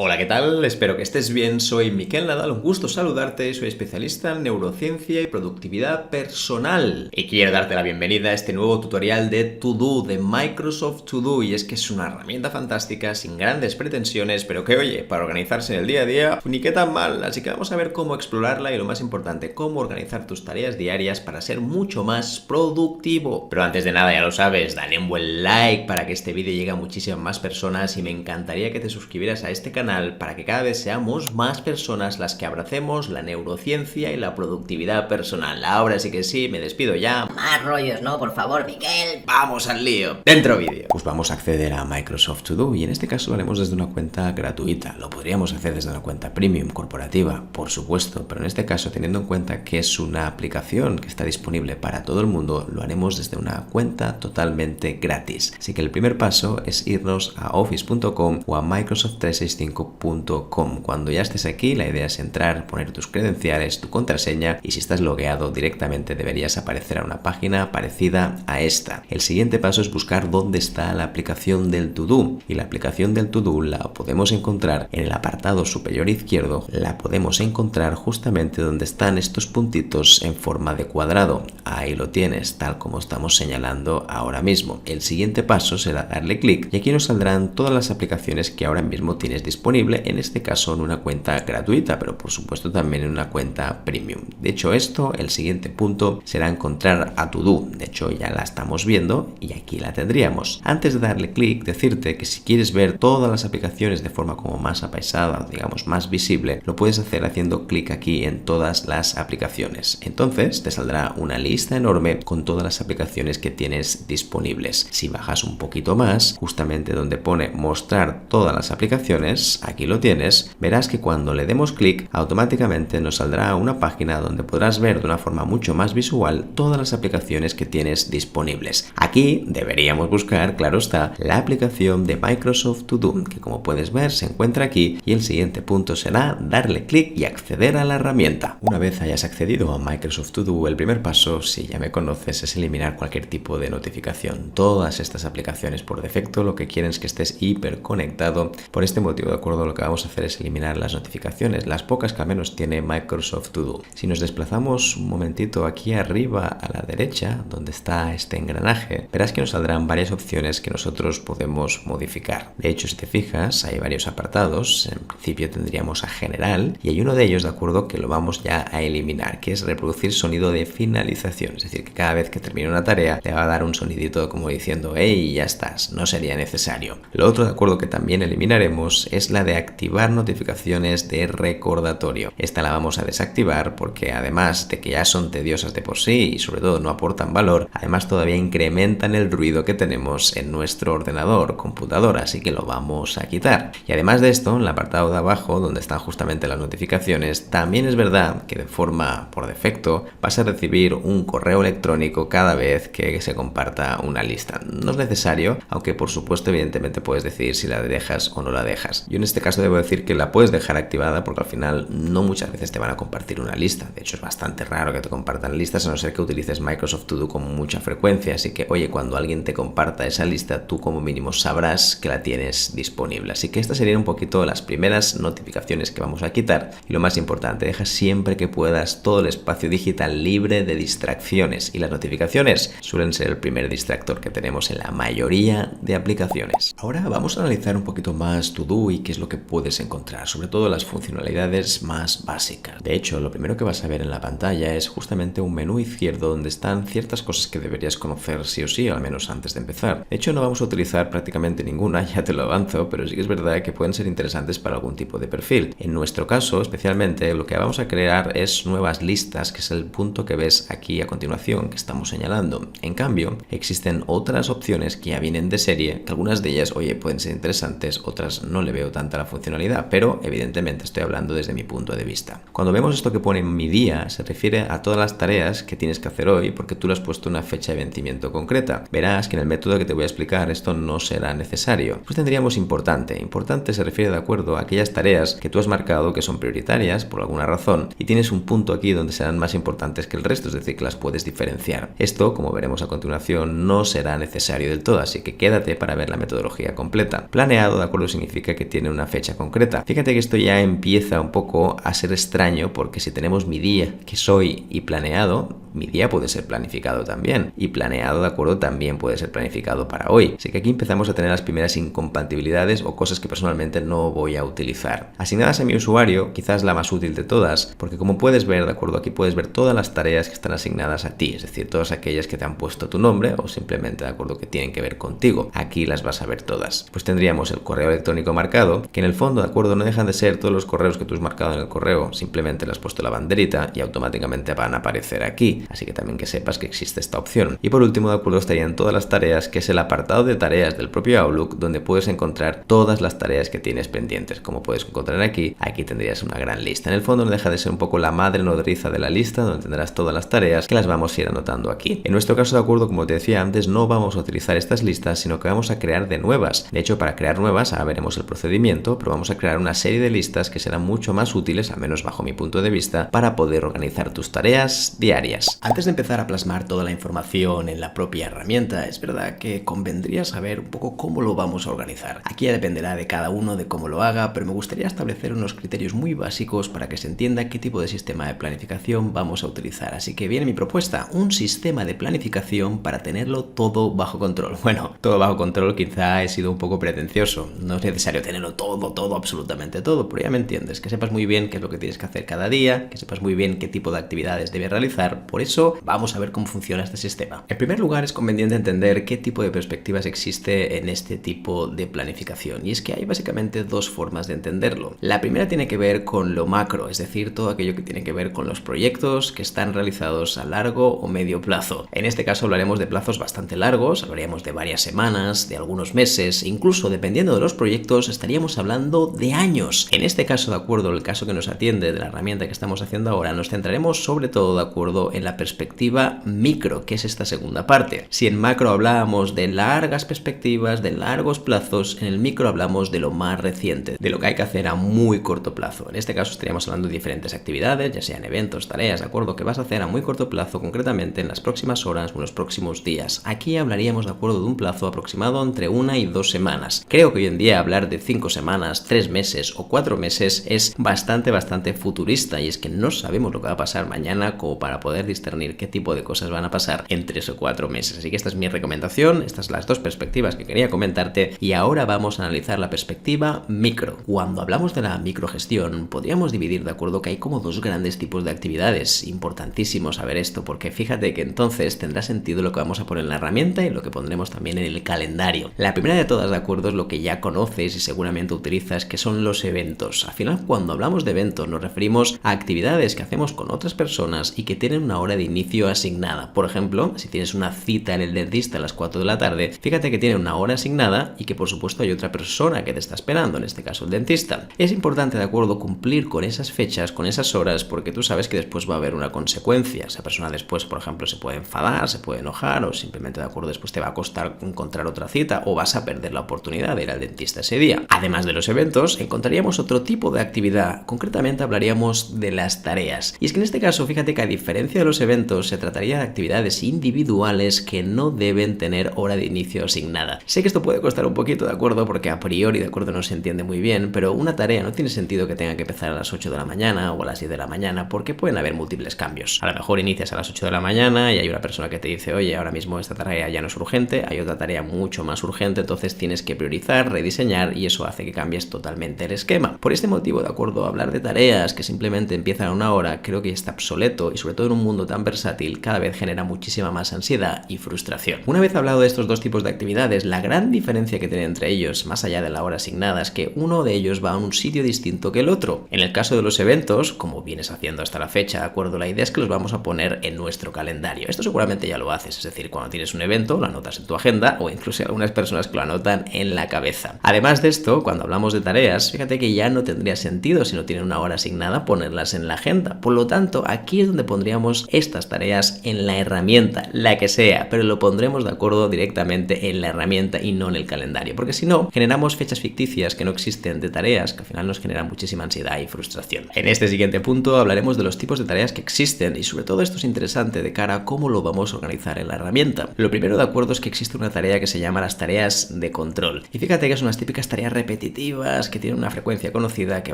Hola, ¿qué tal? Espero que estés bien. Soy Miquel Nadal, un gusto saludarte. Soy especialista en neurociencia y productividad personal. Y quiero darte la bienvenida a este nuevo tutorial de To Do, de Microsoft To Do. Y es que es una herramienta fantástica, sin grandes pretensiones, pero que, oye, para organizarse en el día a día, ni qué tan mal. Así que vamos a ver cómo explorarla y, lo más importante, cómo organizar tus tareas diarias para ser mucho más productivo. Pero antes de nada, ya lo sabes, dale un buen like para que este vídeo llegue a muchísimas más personas y me encantaría que te suscribieras a este canal para que cada vez seamos más personas las que abracemos la neurociencia y la productividad personal. Ahora sí que sí, me despido ya. Más rollos, ¿no? Por favor, Miquel. ¡Vamos al lío! ¡Dentro vídeo! Pues vamos a acceder a Microsoft To Do y en este caso lo haremos desde una cuenta gratuita. Lo podríamos hacer desde una cuenta premium, corporativa, por supuesto, pero en este caso, teniendo en cuenta que es una aplicación que está disponible para todo el mundo, lo haremos desde una cuenta totalmente gratis. Así que el primer paso es irnos a office.com o a Microsoft365.com. Cuando ya estés aquí, la idea es entrar, poner tus credenciales, tu contraseña y si estás logueado directamente deberías aparecer a una página parecida a esta. El siguiente paso es buscar dónde está la aplicación del To Do y la aplicación del To Do la podemos encontrar en el apartado superior izquierdo, la podemos encontrar justamente donde están estos puntitos en forma de cuadrado. Ahí lo tienes, tal como estamos señalando ahora mismo. El siguiente paso será darle clic y aquí nos saldrán todas las aplicaciones que ahora mismo tienes disponible, en este caso en una cuenta gratuita, pero por supuesto también en una cuenta premium. De hecho, el siguiente punto será encontrar a To Do. De hecho, ya la estamos viendo y aquí la tendríamos. Antes de darle clic, decirte que si quieres ver todas las aplicaciones de forma como más apaisada, digamos más visible, lo puedes hacer haciendo clic aquí en todas las aplicaciones. Entonces te saldrá una lista enorme con todas las aplicaciones que tienes disponibles. Si bajas un poquito más, justamente donde pone mostrar todas las aplicaciones, aquí lo tienes, verás que cuando le demos clic automáticamente nos saldrá una página donde podrás ver de una forma mucho más visual todas las aplicaciones que tienes disponibles. Aquí deberíamos buscar, claro está, la aplicación de Microsoft To Do, que como puedes ver se encuentra aquí y el siguiente punto será darle clic y acceder a la herramienta. Una vez hayas accedido a Microsoft To Do, el primer paso, si ya me conoces, es eliminar cualquier tipo de notificación. Todas estas aplicaciones por defecto lo que quieren es que estés hiperconectado. Por este motivo, de acuerdo, lo que vamos a hacer es eliminar las notificaciones, las pocas que al menos tiene Microsoft To Do. Si nos desplazamos un momentito aquí arriba a la derecha, donde está este engranaje, verás que nos saldrán varias opciones que nosotros podemos modificar. De hecho, si te fijas, hay varios apartados. En principio tendríamos a general y hay uno de ellos, de acuerdo, que lo vamos ya a eliminar, que es reproducir sonido de finalización. Es decir, que cada vez que termine una tarea te va a dar un sonidito como diciendo hey, ya estás, no sería necesario. Lo otro, de acuerdo, que también eliminaremos es la de activar notificaciones de recordatorio. Esta la vamos a desactivar porque además de que ya son tediosas de por sí y sobre todo no aportan valor, además todavía incrementan el ruido que tenemos en nuestro ordenador, computadora, así que lo vamos a quitar. Y además de esto, en el apartado de abajo, donde están justamente las notificaciones, también es verdad que de forma por defecto vas a recibir un correo electrónico cada vez que se comparta una lista. No es necesario, aunque por supuesto evidentemente puedes decidir si la dejas o no la dejas. Yo en este caso debo decir que la puedes dejar activada porque al final no muchas veces te van a compartir una lista. De hecho, es bastante raro que te compartan listas a no ser que utilices Microsoft To Do con mucha frecuencia. Así que, oye, cuando alguien te comparta esa lista, tú como mínimo sabrás que la tienes disponible. Así que estas serían un poquito las primeras notificaciones que vamos a quitar. Y lo más importante, deja siempre que puedas todo el espacio digital libre de distracciones. Y las notificaciones suelen ser el primer distractor que tenemos en la mayoría de aplicaciones. Ahora vamos a analizar un poquito más To Do y qué es lo que puedes encontrar, sobre todo las funcionalidades más básicas. De hecho, lo primero que vas a ver en la pantalla es justamente un menú izquierdo donde están ciertas cosas que deberías conocer sí o sí, al menos antes de empezar. De hecho, no vamos a utilizar prácticamente ninguna, ya te lo avanzo, pero sí que es verdad que pueden ser interesantes para algún tipo de perfil. En nuestro caso, especialmente, lo que vamos a crear es nuevas listas, que es el punto que ves aquí a continuación, que estamos señalando. En cambio, existen otras opciones que ya vienen de serie, que algunas de ellas, oye, pueden ser interesantes, otras no le veo tanta la funcionalidad, pero evidentemente estoy hablando desde mi punto de vista. Cuando vemos esto que pone mi día, se refiere a todas las tareas que tienes que hacer hoy porque tú le has puesto una fecha de vencimiento concreta. Verás que en el método que te voy a explicar esto no será necesario. Pues tendríamos importante. Importante se refiere de acuerdo a aquellas tareas que tú has marcado que son prioritarias por alguna razón y tienes un punto aquí donde serán más importantes que el resto, es decir, que las puedes diferenciar. Esto, como veremos a continuación, no será necesario del todo, así que quédate para ver la metodología completa. Planeado, de acuerdo, significa que tiene tienen una fecha concreta. Fíjate que esto ya empieza un poco a ser extraño, porque si tenemos mi día, que soy, y planeado, mi día puede ser planificado también, y planeado, de acuerdo, también puede ser planificado para hoy. Así que aquí empezamos a tener las primeras incompatibilidades o cosas que personalmente no voy a utilizar. Asignadas a mi usuario, quizás la más útil de todas, porque como puedes ver, de acuerdo, aquí puedes ver todas las tareas que están asignadas a ti, es decir, todas aquellas que te han puesto tu nombre o simplemente, de acuerdo, que tienen que ver contigo. Aquí las vas a ver todas. Pues tendríamos el correo electrónico marcado, que en el fondo, de acuerdo, no dejan de ser todos los correos que tú has marcado en el correo, simplemente le has puesto la banderita y automáticamente van a aparecer aquí. Así que también que sepas que existe esta opción. Y por último, de acuerdo, estarían todas las tareas, que es el apartado de tareas del propio Outlook, donde puedes encontrar todas las tareas que tienes pendientes. Como puedes encontrar aquí tendrías una gran lista. En el fondo no deja de ser un poco la madre nodriza de la lista, donde tendrás todas las tareas que las vamos a ir anotando aquí. En nuestro caso, de acuerdo, como te decía antes, no vamos a utilizar estas listas, sino que vamos a crear de nuevas. De hecho, para crear nuevas, ahora veremos el procedimiento, pero vamos a crear una serie de listas que serán mucho más útiles, al menos bajo mi punto de vista, para poder organizar tus tareas diarias. Antes de empezar a plasmar toda la información en la propia herramienta, es verdad que convendría saber un poco cómo lo vamos a organizar. Aquí ya dependerá de cada uno de cómo lo haga, pero me gustaría establecer unos criterios muy básicos para que se entienda qué tipo de sistema de planificación vamos a utilizar. Así que viene mi propuesta, un sistema de planificación para tenerlo todo bajo control. Bueno, todo bajo control quizá he sido un poco pretencioso. No es necesario tenerlo todo, absolutamente todo, pero ya me entiendes, que sepas muy bien qué es lo que tienes que hacer cada día, que sepas muy bien qué tipo de actividades debes realizar. Por eso vamos a ver cómo funciona este sistema. En primer lugar, es conveniente entender qué tipo de perspectivas existe en este tipo de planificación, y es que hay básicamente dos formas de entenderlo. La primera tiene que ver con lo macro, es decir, todo aquello que tiene que ver con los proyectos que están realizados a largo o medio plazo. En este caso hablaremos de plazos bastante largos, hablaríamos de varias semanas, de algunos meses, incluso dependiendo de los proyectos estaríamos hablando de años. En este caso, de acuerdo, el caso que nos atiende de la herramienta que estamos haciendo ahora, nos centraremos sobre todo, de acuerdo, en la perspectiva micro, que es esta segunda parte. Si en macro hablábamos de largas perspectivas, de largos plazos, en el micro hablamos de lo más reciente, de lo que hay que hacer a muy corto plazo. En este caso estaríamos hablando de diferentes actividades, ya sean eventos, tareas, de acuerdo, que vas a hacer a muy corto plazo, concretamente en las próximas horas o en los próximos días. Aquí hablaríamos, de acuerdo, de un plazo aproximado entre 1 y 2 semanas. Creo que hoy en día hablar de 5 semanas, 3 meses o 4 meses es bastante futurista, y es que no sabemos lo que va a pasar mañana como para poder discernir qué tipo de cosas van a pasar en 3 o 4 meses. Así que esta es mi recomendación, estas son las dos perspectivas que quería comentarte, y ahora vamos a analizar la perspectiva micro. Cuando hablamos de la microgestión, podríamos dividir, de acuerdo, que hay como dos grandes tipos de actividades. Importantísimo saber esto, porque fíjate que entonces tendrá sentido lo que vamos a poner en la herramienta y lo que pondremos también en el calendario. La primera de todas, de acuerdo, es lo que ya conoces y seguramente utilizas, que son los eventos. Al final, cuando hablamos de eventos, nos referimos a actividades que hacemos con otras personas y que tienen una hora de inicio asignada. Por ejemplo, si tienes una cita en el dentista a las 4 de la tarde, fíjate que tiene una hora asignada y que por supuesto hay otra persona que te está esperando, en este caso el dentista. Es importante, de acuerdo, cumplir con esas fechas, con esas horas, porque tú sabes que después va a haber una consecuencia. Esa persona después, por ejemplo, se puede enfadar, se puede enojar, o simplemente, de acuerdo, después te va a costar encontrar otra cita, o vas a perder la oportunidad de ir al dentista ese día. Además de los eventos, encontraríamos otro tipo de actividad. Concretamente hablaríamos de las tareas. Y es que en este caso, fíjate que a diferencia de los eventos, se trataría de actividades individuales que no deben tener hora de inicio asignada. Sé que esto puede costar un poquito, de acuerdo, porque a priori, de acuerdo, no se entiende muy bien, pero una tarea no tiene sentido que tenga que empezar a las 8 de la mañana o a las 10 de la mañana, porque pueden haber múltiples cambios. A lo mejor inicias a las 8 de la mañana y hay una persona que te dice, oye, ahora mismo esta tarea ya no es urgente, hay otra tarea mucho más urgente, entonces tienes que priorizar, rediseñar, y eso hace que cambies totalmente el esquema. Por este motivo, de acuerdo, hablar de tareas que simplemente empiezan a una hora creo que ya está obsoleto, y sobre todo en un mundo tan versátil cada vez genera muchísima más ansiedad y frustración. Una vez hablado de estos dos tipos de actividades, la gran diferencia que tienen entre ellos, más allá de la hora asignada, es que uno de ellos va a un sitio distinto que el otro. En el caso de los eventos, como vienes haciendo hasta la fecha, de acuerdo, la idea es que los vamos a poner en nuestro calendario. Esto seguramente ya lo haces, es decir, cuando tienes un evento lo anotas en tu agenda, o incluso algunas personas que lo anotan en la cabeza. Además de esto, cuando hablamos de tareas, fíjate que ya no tendría sentido, si no tienen una hora asignada, ponerlas en la agenda. Por lo tanto, aquí es donde pondríamos estas tareas en la herramienta, la que sea, pero lo pondremos de acuerdo directamente en la herramienta y no en el calendario, porque si no, generamos fechas ficticias que no existen de tareas que al final nos generan muchísima ansiedad y frustración. En este siguiente punto hablaremos de los tipos de tareas que existen y sobre todo esto es interesante de cara a cómo lo vamos a organizar en la herramienta. Lo primero de acuerdo es que existe una tarea que se llama las tareas de control. Y fíjate que son unas típicas tareas repetitivas que tienen una frecuencia conocida que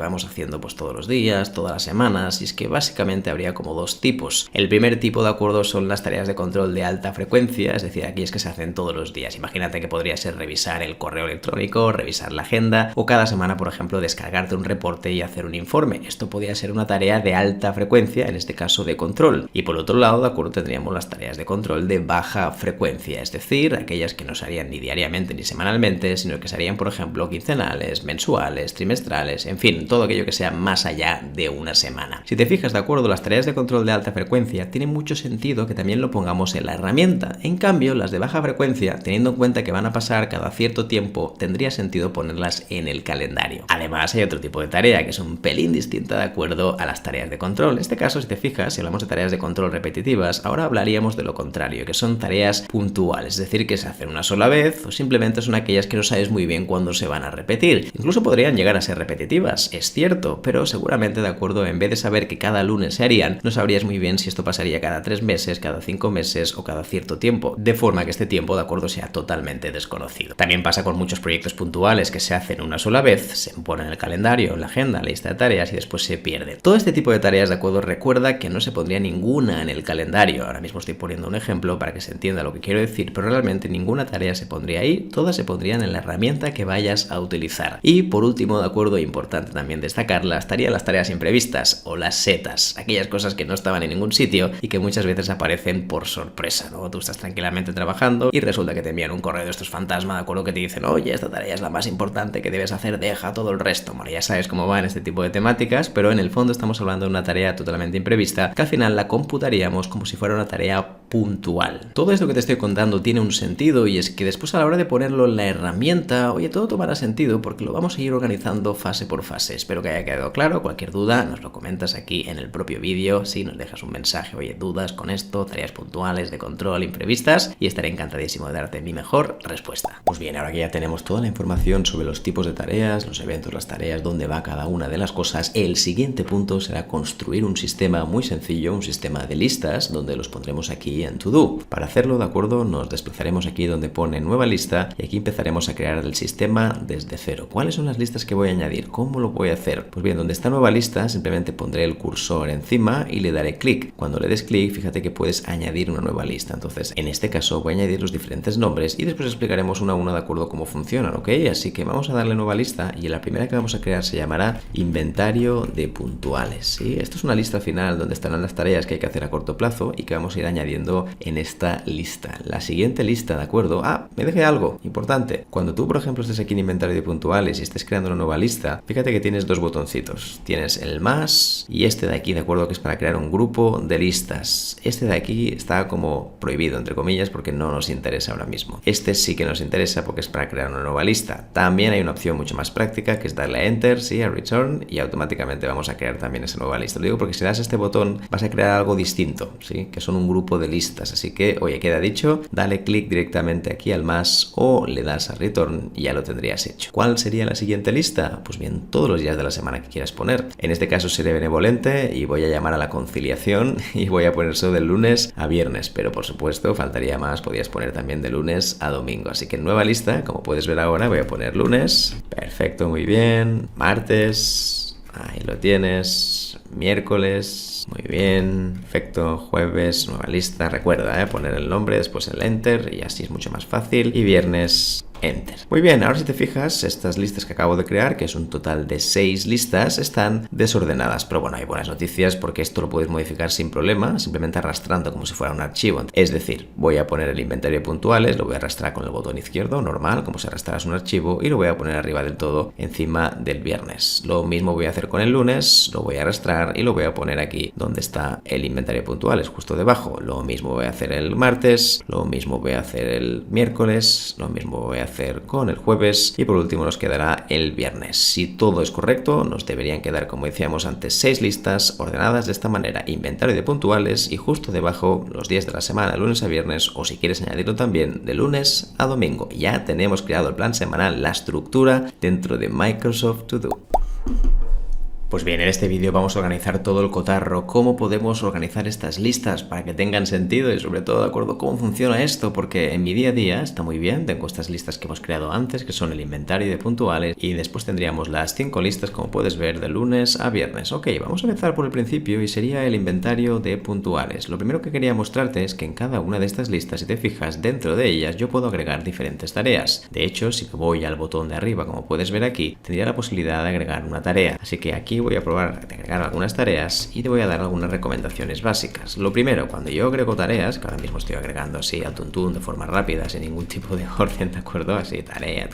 vamos haciendo pues todos los días, todas las semanas, y es que básicamente habría como dos tipos. El primer tipo de acuerdo son las tareas de control de alta frecuencia, es decir, aquí es que se hacen todos los días. Imagínate que podría ser revisar el correo electrónico, revisar la agenda o cada semana, por ejemplo, descargarte un reporte y hacer un informe. Esto podría ser una tarea de alta frecuencia, en este caso de control. Y por otro lado, de acuerdo, tendríamos las tareas de control de baja frecuencia, es decir, aquellas que no se harían ni diariamente ni semanalmente, sino que se harían, por ejemplo, quincenales, mensuales, trimestrales, en fin, todo aquello que sea más allá de una semana. Si te fijas, de acuerdo, las tareas de control de alta frecuencia tienen mucho sentido que también lo pongamos en la herramienta. En cambio, las de baja frecuencia, teniendo en cuenta que van a pasar cada cierto tiempo, tendría sentido ponerlas en el calendario. Además, hay otro tipo de tarea que es un pelín distinta de acuerdo a las tareas de control. En este caso, si te fijas, si hablamos de tareas de control repetitivas, ahora hablaríamos de lo contrario, que son tareas puntuales, es decir, que se hacen una sola vez o simplemente son aquellas que no sabes muy bien cuándo se van a repetir. Incluso podrían llegar a ser repetitivas, es cierto, pero seguramente, de acuerdo, en vez de saber que cada lunes se harían, no sabrías muy bien si esto pasaría cada 3 meses, cada 5 meses o cada cierto tiempo, de forma que este tiempo, de acuerdo, sea totalmente desconocido. También pasa con muchos proyectos puntuales que se hacen una sola vez, se ponen en el calendario, en la agenda, en la lista de tareas y después se pierden. Todo este tipo de tareas, de acuerdo, recuerda que no se pondría ninguna en el calendario. Ahora mismo estoy poniendo un ejemplo para que se entienda lo que quiero decir, pero realmente ninguna tarea se pondría ahí, todas se pondrían en la herramienta que vayas a utilizar. Y por último, de acuerdo, importante también destacarlas, estarían las tareas imprevistas o las setas, aquellas cosas que no estaban en ningún sitio y que muchas veces aparecen por sorpresa, ¿no? Tú estás tranquilamente trabajando y resulta que te envían un correo de estos fantasma, de acuerdo, que te dicen, oye, esta tarea es la más importante que debes hacer, deja todo el resto. Bueno, ya sabes cómo va en este tipo de temáticas, pero en el fondo estamos hablando de una tarea totalmente imprevista que al final la computaríamos como si fuera una tarea puntual. Todo esto que te estoy contando tiene un sentido y es que después a la hora de ponerlo en la herramienta, oye, todo tomará sentido porque lo vamos a ir organizando fase por fase. Espero que haya quedado claro. Cualquier duda nos lo comentas aquí en el propio vídeo, si nos dejas un mensaje, oye, dudas con esto, tareas puntuales, de control, imprevistas, y estaré encantadísimo de darte mi mejor respuesta. Pues bien, ahora que ya tenemos toda la información sobre los tipos de tareas, los eventos, las tareas, dónde va cada una de las cosas, el siguiente punto será construir un sistema muy sencillo, un sistema de listas, donde los pondremos aquí en To Do. Para hacerlo, de acuerdo, nos desplazaremos aquí donde pone nueva lista y aquí empezaremos a crear el sistema desde cero. ¿Cuáles son las listas que voy a añadir? ¿Cómo lo voy a hacer? Pues bien, donde está nueva lista, simplemente pondré el cursor encima y le daré clic. Cuando le des clic, fíjate que puedes añadir una nueva lista. Entonces, en este caso voy a añadir los diferentes nombres y después explicaremos uno a uno de acuerdo cómo funcionan, ¿ok? Así que vamos a darle nueva lista y la primera que vamos a crear se llamará inventario de puntuales, ¿sí? Esto es una lista final donde estarán las tareas que hay que hacer a corto plazo y que vamos a ir añadiendo en esta lista. La siguiente lista, ¿de acuerdo? Me dejé algo importante. Cuando tú, por ejemplo, estés aquí en inventario de puntuales y estés creando una nueva lista, fíjate que tienes dos botoncitos. Tienes el más y este de aquí, ¿de acuerdo? Que es para crear un grupo de listas. Este de aquí está como prohibido, entre comillas, porque no nos interesa ahora mismo. Este sí que nos interesa porque es para crear una nueva lista. También hay una opción mucho más práctica que es darle a Enter, sí, a Return, y automáticamente vamos a crear también esa nueva lista. Lo digo porque si das este botón vas a crear algo distinto, ¿sí? Que son un grupo de listas. Así que, oye, queda dicho, dale clic directamente aquí al más o le das a Return y ya lo tendrías hecho. ¿Cuál sería la siguiente lista? Pues bien, todos los días de la semana que quieras poner. En este caso seré benevolente y voy a llamar a la conciliación y voy a poner eso de lunes a viernes, pero por supuesto faltaría más, podías poner también de lunes a domingo. Así que en nueva lista, como puedes ver ahora, voy a poner lunes, perfecto, muy bien, martes, ahí lo tienes, miércoles, muy bien, perfecto, jueves, nueva lista, recuerda, poner el nombre, después el Enter y así es mucho más fácil, y viernes, Enter. Muy bien, ahora si te fijas, estas listas que acabo de crear, que es un total de 6 listas, están desordenadas. Pero bueno, hay buenas noticias porque esto lo puedes modificar sin problema, simplemente arrastrando como si fuera un archivo. Es decir, voy a poner el inventario de puntuales, lo voy a arrastrar con el botón izquierdo, normal, como si arrastraras un archivo, y lo voy a poner arriba del todo, encima del viernes. Lo mismo voy a hacer con el lunes, lo voy a arrastrar y lo voy a poner aquí donde está el inventario de puntuales, justo debajo. Lo mismo voy a hacer el martes, lo mismo voy a hacer el miércoles, lo mismo voy a hacer con el jueves y por último nos quedará el viernes. Si todo es correcto, nos deberían quedar, como decíamos antes, 6 listas ordenadas de esta manera: inventario de puntuales y justo debajo los días de la semana, de lunes a viernes, o si quieres añadirlo también, de lunes a domingo. Ya tenemos creado el plan semanal, la estructura dentro de Microsoft To Do. Pues bien, en este vídeo vamos a organizar todo el cotarro, cómo podemos organizar estas listas para que tengan sentido y sobre todo de acuerdo cómo funciona esto, porque en mi día a día está muy bien, tengo estas listas que hemos creado antes, que son el inventario de puntuales, y después tendríamos las 5 listas, como puedes ver, de lunes a viernes. Ok, vamos a empezar por el principio y sería el inventario de puntuales. Lo primero que quería mostrarte es que en cada una de estas listas, si te fijas, dentro de ellas yo puedo agregar diferentes tareas. De hecho, si voy al botón de arriba, como puedes ver aquí, tendría la posibilidad de agregar una tarea. Así que aquí voy a probar de agregar algunas tareas y te voy a dar algunas recomendaciones básicas. Lo primero, cuando yo agrego tareas, que ahora mismo estoy agregando así al tuntún de forma rápida, sin ningún tipo de orden, ¿de acuerdo? Así, tarea,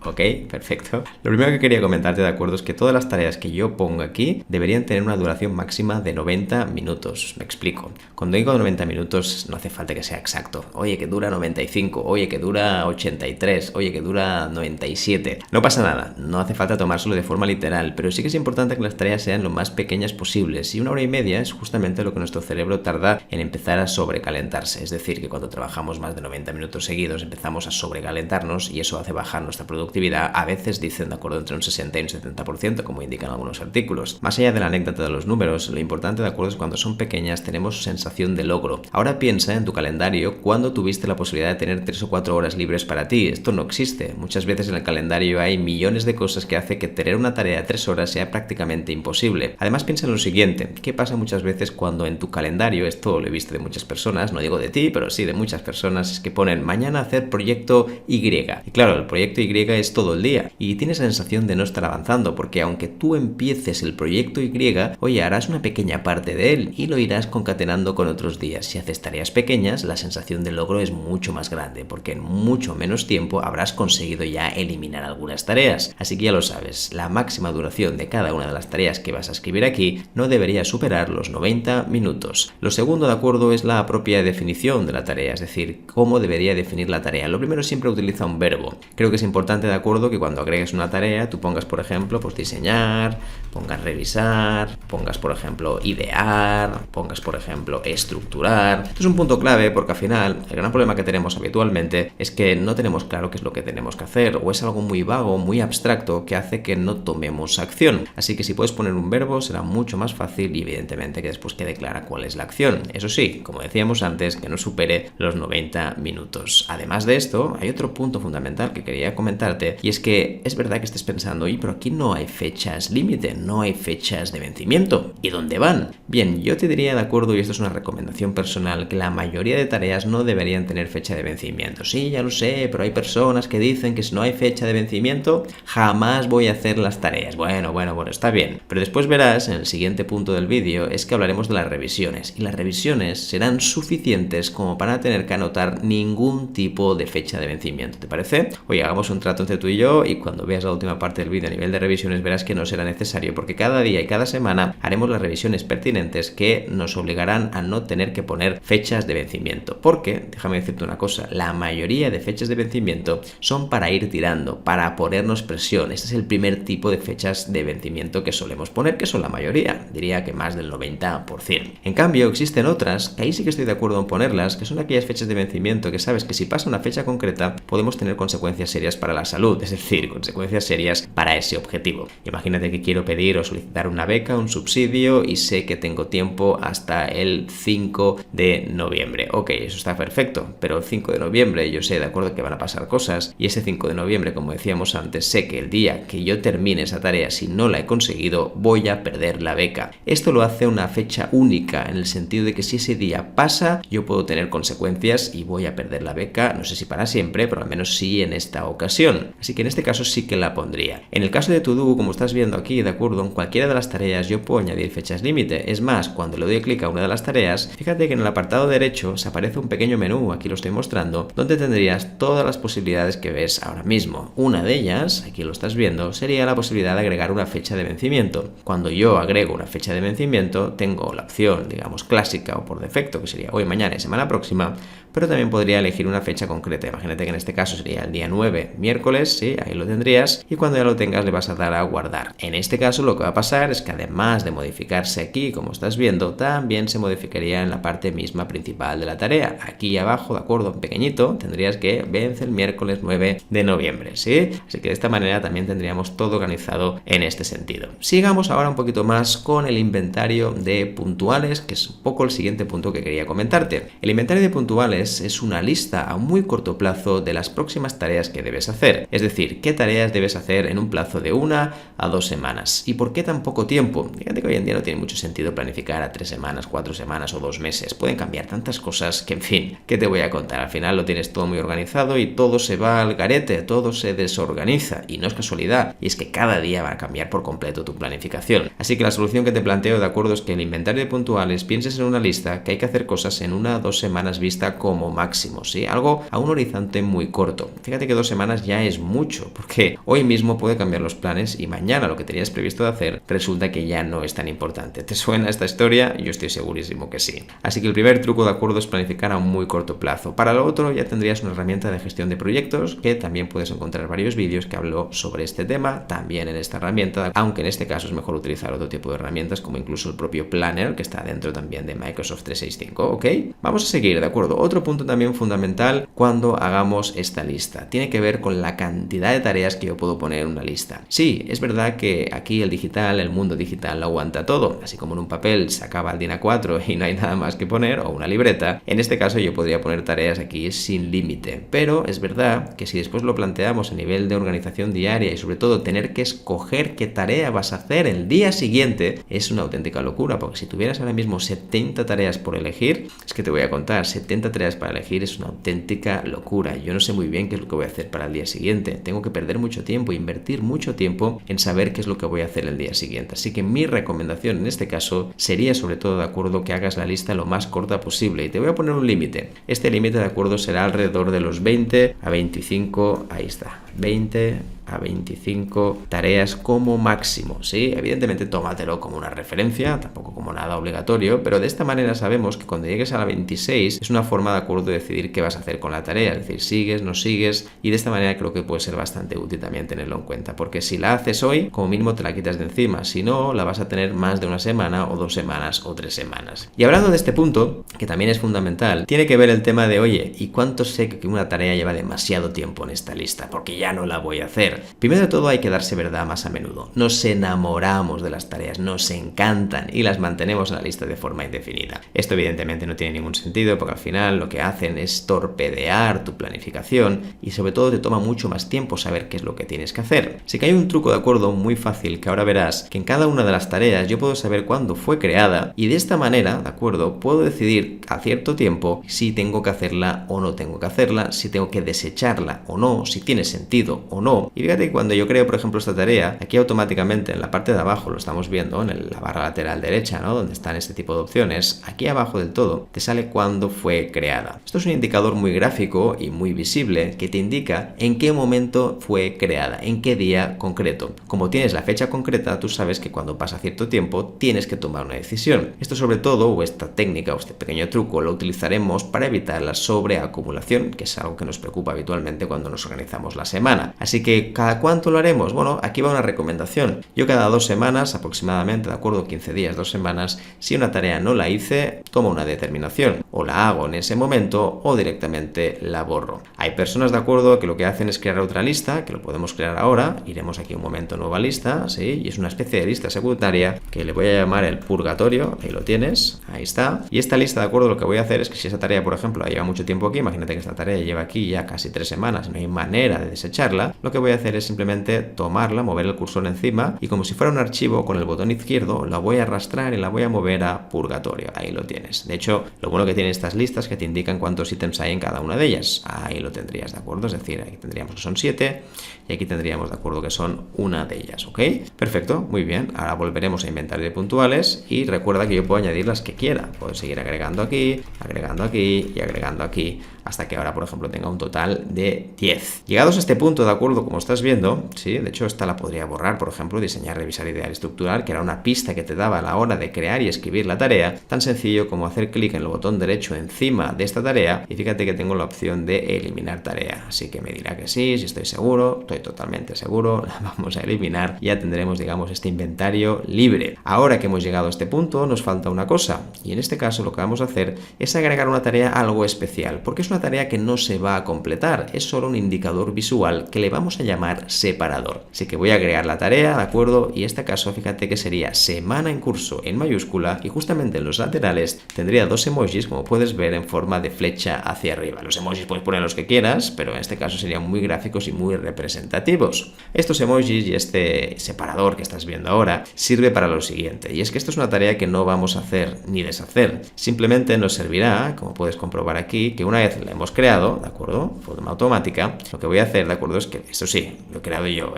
ok, perfecto. Lo primero que quería comentarte, de acuerdo, es que todas las tareas que yo pongo aquí deberían tener una duración máxima de 90 minutos. Me explico. Cuando digo 90 minutos no hace falta que sea exacto. Oye, que dura 95, oye, que dura 83, oye, que dura 97. No pasa nada, no hace falta tomárselo de forma literal, pero sí que es importante que las tareas sean lo más pequeñas posibles, y 1 hora y media es justamente lo que nuestro cerebro tarda en empezar a sobrecalentarse. Es decir, que cuando trabajamos más de 90 minutos seguidos empezamos a sobrecalentarnos y eso hace bajar nuestra productividad. A veces dicen, de acuerdo, entre un 60 y un 70%, como indican algunos artículos. Más allá de la anécdota de los números, lo importante, de acuerdo, es que cuando son pequeñas tenemos sensación de logro. Ahora piensa en tu calendario cuando tuviste la posibilidad de tener 3 o 4 horas libres para ti. Esto no existe. Muchas veces en el calendario hay millones de cosas que hace que tener una tarea de 3 horas sea prácticamente imposible. Además, piensa en lo siguiente: ¿qué pasa muchas veces cuando en tu calendario, esto lo he visto de muchas personas, no digo de ti, pero sí de muchas personas, es que ponen mañana hacer proyecto Y? Y claro, el proyecto Y es todo el día y tienes la sensación de no estar avanzando, porque aunque tú empieces el proyecto Y, oye, harás una pequeña parte de él y lo irás concatenando con otros días. Si haces tareas pequeñas, la sensación de logro es mucho más grande, porque en mucho menos tiempo habrás conseguido ya eliminar algunas tareas. Así que ya lo sabes, la máxima duración de cada una de las tareas que vas a escribir aquí no debería superar los 90 minutos. Lo segundo, de acuerdo, es la propia definición de la tarea, es decir, cómo debería definir la tarea. Lo primero, siempre utiliza un verbo. Creo que es importante, de acuerdo, que cuando agregues una tarea tú pongas, por ejemplo, pues diseñar, pongas revisar, pongas, por ejemplo, idear, pongas, por ejemplo, estructurar. Esto es un punto clave porque al final el gran problema que tenemos habitualmente es que no tenemos claro qué es lo que tenemos que hacer, o es algo muy vago, muy abstracto, que hace que no tomemos acción. Así que si puedes poner un verbo será mucho más fácil y evidentemente que después quede clara cuál es la acción. Eso sí, como decíamos antes, que no supere los 90 minutos. Además de esto, hay otro punto fundamental que quería comentarte, y es que es verdad que estés pensando: oye, pero aquí no hay fechas límite, no hay fechas de vencimiento. ¿Y dónde van? Bien, yo te diría, de acuerdo, y esto es una recomendación personal, que la mayoría de tareas no deberían tener fecha de vencimiento. Sí, ya lo sé, pero hay personas que dicen que si no hay fecha de vencimiento jamás voy a hacer las tareas. Bueno, está bien. Pero después verás en el siguiente punto del vídeo es que hablaremos de las revisiones, y las revisiones serán suficientes como para tener que anotar ningún tipo de fecha de vencimiento. ¿Te parece? Oye, hagamos un trato entre tú y yo, y cuando veas la última parte del vídeo a nivel de revisiones verás que no será necesario, porque cada día y cada semana haremos las revisiones pertinentes que nos obligarán a no tener que poner fechas de vencimiento. Porque, déjame decirte una cosa, la mayoría de fechas de vencimiento son para ir tirando, para ponernos presión. Este es el primer tipo de fechas de vencimiento que solemos poner, que son la mayoría, diría que más del 90%. En cambio, existen otras, que ahí sí que estoy de acuerdo en ponerlas, que son aquellas fechas de vencimiento que sabes que si pasa una fecha concreta podemos tener consecuencias serias para la salud, es decir, consecuencias serias para ese objetivo. Imagínate que quiero pedir o solicitar una beca, un subsidio, y sé que tengo tiempo hasta el 5 de noviembre. Ok, eso está perfecto, pero el 5 de noviembre yo sé, de acuerdo, que van a pasar cosas, y ese 5 de noviembre, como decíamos antes, sé que el día que yo termine esa tarea, si no la he conseguido, voy a perder la beca. Esto lo hace una fecha única, en el sentido de que si ese día pasa, yo puedo tener consecuencias y voy a perder la beca, no sé si para siempre, pero al menos sí en esta ocasión. Así que en este caso sí que la pondría. En el caso de To Do, como estás viendo aquí, de acuerdo, en cualquiera de las tareas yo puedo añadir fechas límite. Es más, cuando le doy clic a una de las tareas, fíjate que en el apartado derecho se aparece un pequeño menú, aquí lo estoy mostrando, donde tendrías todas las posibilidades que ves ahora mismo. Una de ellas, aquí lo estás viendo, sería tenía la posibilidad de agregar una fecha de vencimiento. Cuando yo agrego una fecha de vencimiento, tengo la opción, digamos, clásica o por defecto, que sería hoy, mañana y semana próxima, pero también podría elegir una fecha concreta. Imagínate que en este caso sería el día 9, miércoles, sí, ahí lo tendrías, y cuando ya lo tengas le vas a dar a guardar. En este caso lo que va a pasar es que además de modificarse aquí, como estás viendo, también se modificaría en la parte misma principal de la tarea. Aquí abajo, de acuerdo, en pequeñito, tendrías que vence el miércoles 9 de noviembre, ¿sí? Así que de esta manera también tendríamos todo organizado en este sentido. Sigamos ahora un poquito más con el inventario de puntuales, que es un poco el siguiente punto que quería comentarte. El inventario de puntuales es una lista a muy corto plazo de las próximas tareas que debes hacer. Es decir, qué tareas debes hacer en un plazo de 1 a 2 semanas. ¿Y por qué tan poco tiempo? Fíjate que hoy en día no tiene mucho sentido planificar a 3 semanas, 4 semanas o 2 meses. Pueden cambiar tantas cosas que, en fin, ¿qué te voy a contar? Al final lo tienes todo muy organizado y todo se va al garete, todo se desorganiza. Y no es casualidad, y es que cada día va a cambiar por completo tu planificación. Así que la solución que te planteo, de acuerdo, es que el inventario de puntuales pienses en una lista que hay que hacer cosas en 1 a 2 semanas vista como máximo, ¿sí? Algo a un horizonte muy corto. Fíjate que 2 semanas ya es mucho, porque hoy mismo puede cambiar los planes y mañana lo que tenías previsto de hacer resulta que ya no es tan importante. ¿Te suena esta historia? Yo estoy segurísimo que sí. Así que el primer truco, de acuerdo, es planificar a un muy corto plazo. Para lo otro ya tendrías una herramienta de gestión de proyectos, que también puedes encontrar varios vídeos que hablo sobre este tema, también en esta herramienta, aunque en este caso es mejor utilizar otro tipo de herramientas como incluso el propio Planner, que está dentro también de Microsoft 365, ¿ok? Vamos a seguir, ¿de acuerdo? Otro punto también fundamental cuando hagamos esta lista tiene que ver con la cantidad de tareas que yo puedo poner en una lista. Sí, es verdad que aquí el mundo digital lo aguanta todo, así como en un papel se acaba el DIN A4 y no hay nada más que poner, o una libreta. En este caso yo podría poner tareas aquí sin límite, pero es verdad que si después lo planteamos a nivel de organización diaria y sobre todo tener que escoger qué tarea vas a hacer el día siguiente, es una auténtica locura, porque si tuvieras ahora mismo 70 tareas por elegir, es que te voy a contar, 70 tareas para elegir es una auténtica locura. Yo no sé muy bien qué es lo que voy a hacer para el día siguiente. Tengo que perder mucho tiempo, invertir mucho tiempo en saber qué es lo que voy a hacer el día siguiente. Así que mi recomendación en este caso sería sobre todo, de acuerdo, que hagas la lista lo más corta posible. Y te voy a poner un límite. Este límite, de acuerdo, será alrededor de los 20 a 25, ahí está, 20 a 25 tareas como máximo, ¿sí? Evidentemente tómatelo como una referencia, tampoco como nada obligatorio, pero de esta manera sabemos que cuando llegues a la 26 es una forma, de acuerdo, de decidir qué vas a hacer con la tarea, es decir, sigues, no sigues, y de esta manera creo que puede ser bastante útil también tenerlo en cuenta, porque si la haces hoy, como mínimo te la quitas de encima, si no, la vas a tener más de una semana o 2 semanas o 3 semanas. Y hablando de este punto, que también es fundamental, tiene que ver el tema de, oye, ¿y cuánto sé que una tarea lleva demasiado tiempo en esta lista? Porque ya no la voy a hacer. Primero de todo hay que darse verdad más a menudo. Nos enamoramos de las tareas, nos encantan y las mantenemos en la lista de forma indefinida. Esto evidentemente no tiene ningún sentido porque al final lo que hacen es torpedear tu planificación y sobre todo te toma mucho más tiempo saber qué es lo que tienes que hacer. Así que hay un truco, de acuerdo, muy fácil que ahora verás, que en cada una de las tareas yo puedo saber cuándo fue creada y de esta manera, de acuerdo, puedo decidir a cierto tiempo si tengo que hacerla o no tengo que hacerla, si tengo que desecharla o no, si tiene sentido o no. Y fíjate que cuando yo creo, por ejemplo, esta tarea, aquí automáticamente en la parte de abajo, lo estamos viendo en la barra lateral derecha, ¿no? Donde están este tipo de opciones, aquí abajo del todo te sale cuándo fue creada. Esto es un indicador muy gráfico y muy visible que te indica en qué momento fue creada, en qué día concreto. Como tienes la fecha concreta, tú sabes que cuando pasa cierto tiempo tienes que tomar una decisión. Esto sobre todo, o esta técnica o este pequeño truco, lo utilizaremos para evitar la sobreacumulación, que es algo que nos preocupa habitualmente cuando nos organizamos la semana. Así que, ¿cada cuánto lo haremos? Bueno, aquí va una recomendación. Yo cada 2 semanas, aproximadamente, de acuerdo, 15 días, 2 semanas, si una tarea no la hice, tomo una determinación. O la hago en ese momento o directamente la borro. Hay personas, de acuerdo, que lo que hacen es crear otra lista, que lo podemos crear ahora. Iremos aquí un momento, nueva lista, ¿sí? Y es una especie de lista secundaria que le voy a llamar el purgatorio. Ahí lo tienes, ahí está. Y esta lista, de acuerdo, lo que voy a hacer es que si esa tarea, por ejemplo, lleva mucho tiempo aquí, imagínate que esta tarea lleva aquí ya casi 3 semanas, no hay manera de desecharla, lo que voy a hacer es simplemente tomarla, mover el cursor encima y como si fuera un archivo con el botón izquierdo, la voy a arrastrar y la voy a mover a purgatorio. Ahí lo tienes. De hecho, lo bueno que tienen estas listas es que te indican cuántos ítems hay en cada una de ellas. Ahí lo tendrías, ¿de acuerdo? Es decir, aquí tendríamos que son 7 y aquí tendríamos, de acuerdo, que son una de ellas, ¿ok? Perfecto, muy bien. Ahora volveremos a inventario de puntuales y recuerda que yo puedo añadir las que quiera. Puedo seguir agregando aquí y agregando aquí, hasta que ahora, por ejemplo, tenga un total de 10. Llegados a este punto, de acuerdo, como estás viendo, sí, de hecho esta la podría borrar, por ejemplo, diseñar, revisar, idear, estructurar, que era una pista que te daba a la hora de crear y escribir la tarea, tan sencillo como hacer clic en el botón derecho encima de esta tarea, y fíjate que tengo la opción de eliminar tarea, así que me dirá que sí, si estoy seguro, estoy totalmente seguro, la vamos a eliminar, y ya tendremos, digamos, este inventario libre. Ahora que hemos llegado a este punto, nos falta una cosa, y en este caso lo que vamos a hacer es agregar una tarea algo especial, porque es una tarea que no se va a completar, es solo un indicador visual que le vamos a llamar separador. Así que voy a agregar la tarea, ¿de acuerdo? Y en este caso, fíjate que sería semana en curso en mayúscula, y justamente en los laterales tendría dos emojis, como puedes ver, en forma de flecha hacia arriba. Los emojis puedes poner los que quieras, pero en este caso serían muy gráficos y muy representativos. Estos emojis y este separador que estás viendo ahora sirve para lo siguiente, y es que esto es una tarea que no vamos a hacer ni deshacer, simplemente nos servirá, como puedes comprobar aquí, que una vez la hemos creado, ¿de acuerdo? De forma automática, lo que voy a hacer, ¿de acuerdo? Es que esto sí, lo he creado yo,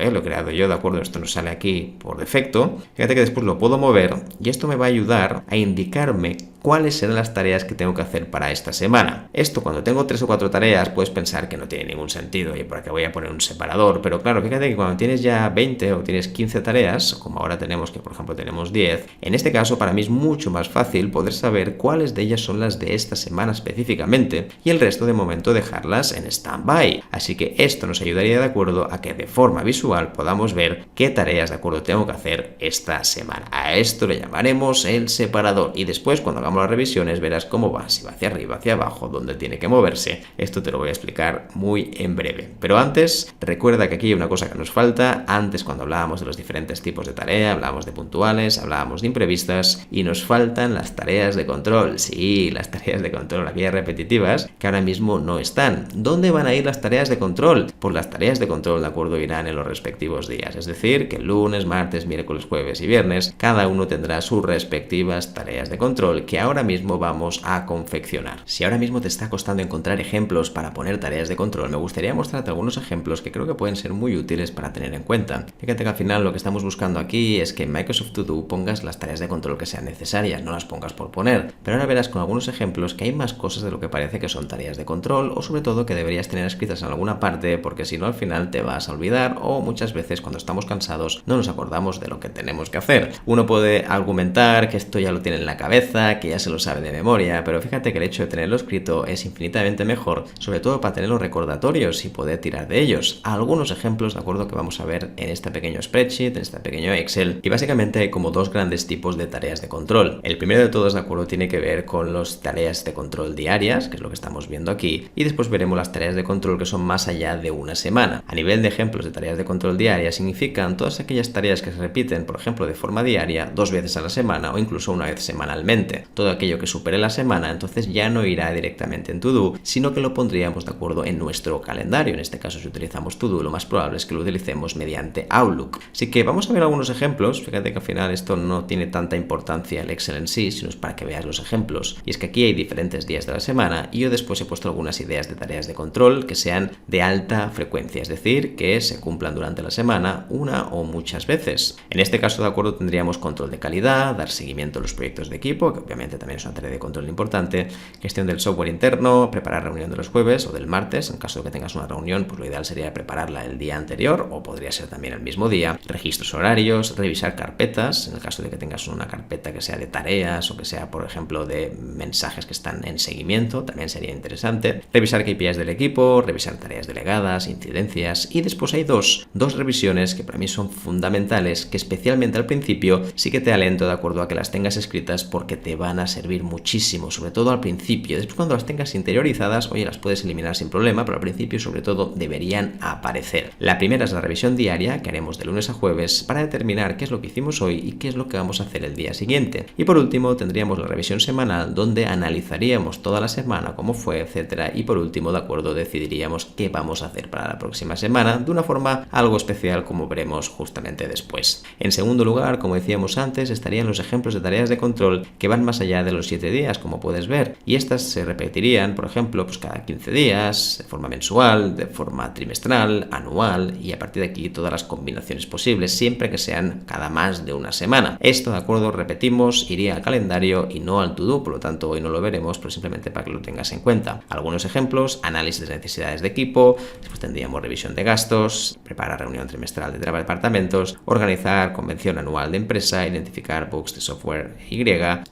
¿de acuerdo? Esto nos sale aquí por defecto. Fíjate que después lo puedo mover y esto me va a ayudar a indicarme cuáles serán las tareas que tengo que hacer para esta semana. Esto, cuando tengo 3 o 4 tareas, puedes pensar que no tiene ningún sentido y por qué voy a poner un separador, pero claro, fíjate que cuando tienes ya 20 o tienes 15 tareas, como ahora tenemos que, por ejemplo, tenemos 10, en este caso para mí es mucho más fácil poder saber cuáles de ellas son las de esta semana específicamente y el resto de momento dejarlas en stand-by. Así que esto nos ayudaría, de acuerdo, a que de forma visual podamos ver qué tareas, de acuerdo, tengo que hacer esta semana. A esto le llamaremos el separador, y después cuando hagamos las revisiones verás cómo va, si va hacia arriba, hacia abajo, dónde tiene que moverse. Esto te lo voy a explicar muy en breve. Pero antes, recuerda que aquí hay una cosa que nos falta. Antes, cuando hablábamos de los diferentes tipos de tarea, hablábamos de puntuales, hablábamos de imprevistas, y nos faltan las tareas de control. Sí, las tareas de control, aquellas repetitivas que ahora mismo no están. ¿Dónde van a ir las tareas de control? Pues las tareas de control, de acuerdo, irán en los respectivos días. Es decir, que el lunes, martes, miércoles, jueves y viernes, cada uno tendrá sus respectivas tareas de control que ahora mismo vamos a confeccionar. Si ahora mismo te está costando encontrar ejemplos para poner tareas de control, me gustaría mostrarte algunos ejemplos que creo que pueden ser muy útiles para tener en cuenta. Fíjate que al final lo que estamos buscando aquí es que en Microsoft To Do pongas las tareas de control que sean necesarias, no las pongas por poner. Pero ahora verás con algunos ejemplos que hay más cosas de lo que parece que son tareas de control, o sobre todo que deberías tener escritas en alguna parte, porque si no al final te vas a olvidar, o muchas veces cuando estamos cansados no nos acordamos de lo que tenemos que hacer. Uno puede argumentar que esto ya lo tiene en la cabeza, que ya se lo sabe de memoria, pero fíjate que el hecho de tenerlo escrito es infinitamente mejor, sobre todo para tener los recordatorios y poder tirar de ellos. Algunos ejemplos, de acuerdo, que vamos a ver en este pequeño spreadsheet, en este pequeño Excel, y básicamente hay como dos grandes tipos de tareas de control. El primero de todos, de acuerdo, tiene que ver con las tareas de control diarias, que es lo que estamos viendo aquí, y después veremos las tareas de control que son más allá de una semana. A nivel de ejemplos de tareas de control diaria, significan todas aquellas tareas que se repiten, por ejemplo, de forma diaria, 2 veces a la semana o incluso una vez semanalmente. Todo aquello que supere la semana, entonces ya no irá directamente en To Do, sino que lo pondríamos, de acuerdo, en nuestro calendario. En este caso, si utilizamos To Do, lo más probable es que lo utilicemos mediante Outlook. Así que vamos a ver algunos ejemplos. Fíjate que al final esto no tiene tanta importancia el Excel en sí, sino es para que veas los ejemplos. Y es que aquí hay diferentes días de la semana y yo después he puesto algunas ideas de tareas de control que sean de alta frecuencia, es decir, que se cumplan durante la semana una o muchas veces. En este caso, de acuerdo, tendríamos control de calidad, dar seguimiento a los proyectos de equipo, que obviamente también es una tarea de control importante, gestión del software interno, preparar reunión de los jueves o del martes. En caso de que tengas una reunión, pues lo ideal sería prepararla el día anterior o podría ser también el mismo día. Registros horarios, revisar carpetas, en el caso de que tengas una carpeta que sea de tareas o que sea, por ejemplo, de mensajes que están en seguimiento, también sería interesante. Revisar KPIs del equipo, revisar tareas delegadas, incidencias, y después hay dos revisiones que para mí son fundamentales, que especialmente al principio sí que te alento, de acuerdo, a que las tengas escritas porque te van a servir muchísimo, sobre todo al principio. Después, cuando las tengas interiorizadas, oye, las puedes eliminar sin problema, pero al principio sobre todo deberían aparecer. La primera es la revisión diaria que haremos de lunes a jueves para determinar qué es lo que hicimos hoy y qué es lo que vamos a hacer el día siguiente. Y por último tendríamos la revisión semanal, donde analizaríamos toda la semana, cómo fue, etcétera, y por último, de acuerdo, decidiríamos qué vamos a hacer para la próxima semana de una forma algo especial, como veremos justamente después. En segundo lugar, como decíamos antes, estarían los ejemplos de tareas de control que van más allá allá de los 7 días, como puedes ver, y estas se repetirían, por ejemplo, pues cada 15 días, de forma mensual, de forma trimestral, anual, y a partir de aquí todas las combinaciones posibles, siempre que sean cada más de una semana. Esto, de acuerdo, repetimos, iría al calendario y no al to-do, por lo tanto hoy no lo veremos, pero simplemente para que lo tengas en cuenta. Algunos ejemplos: análisis de necesidades de equipo, después tendríamos revisión de gastos, preparar reunión trimestral de departamentos, organizar convención anual de empresa, identificar bugs de software Y,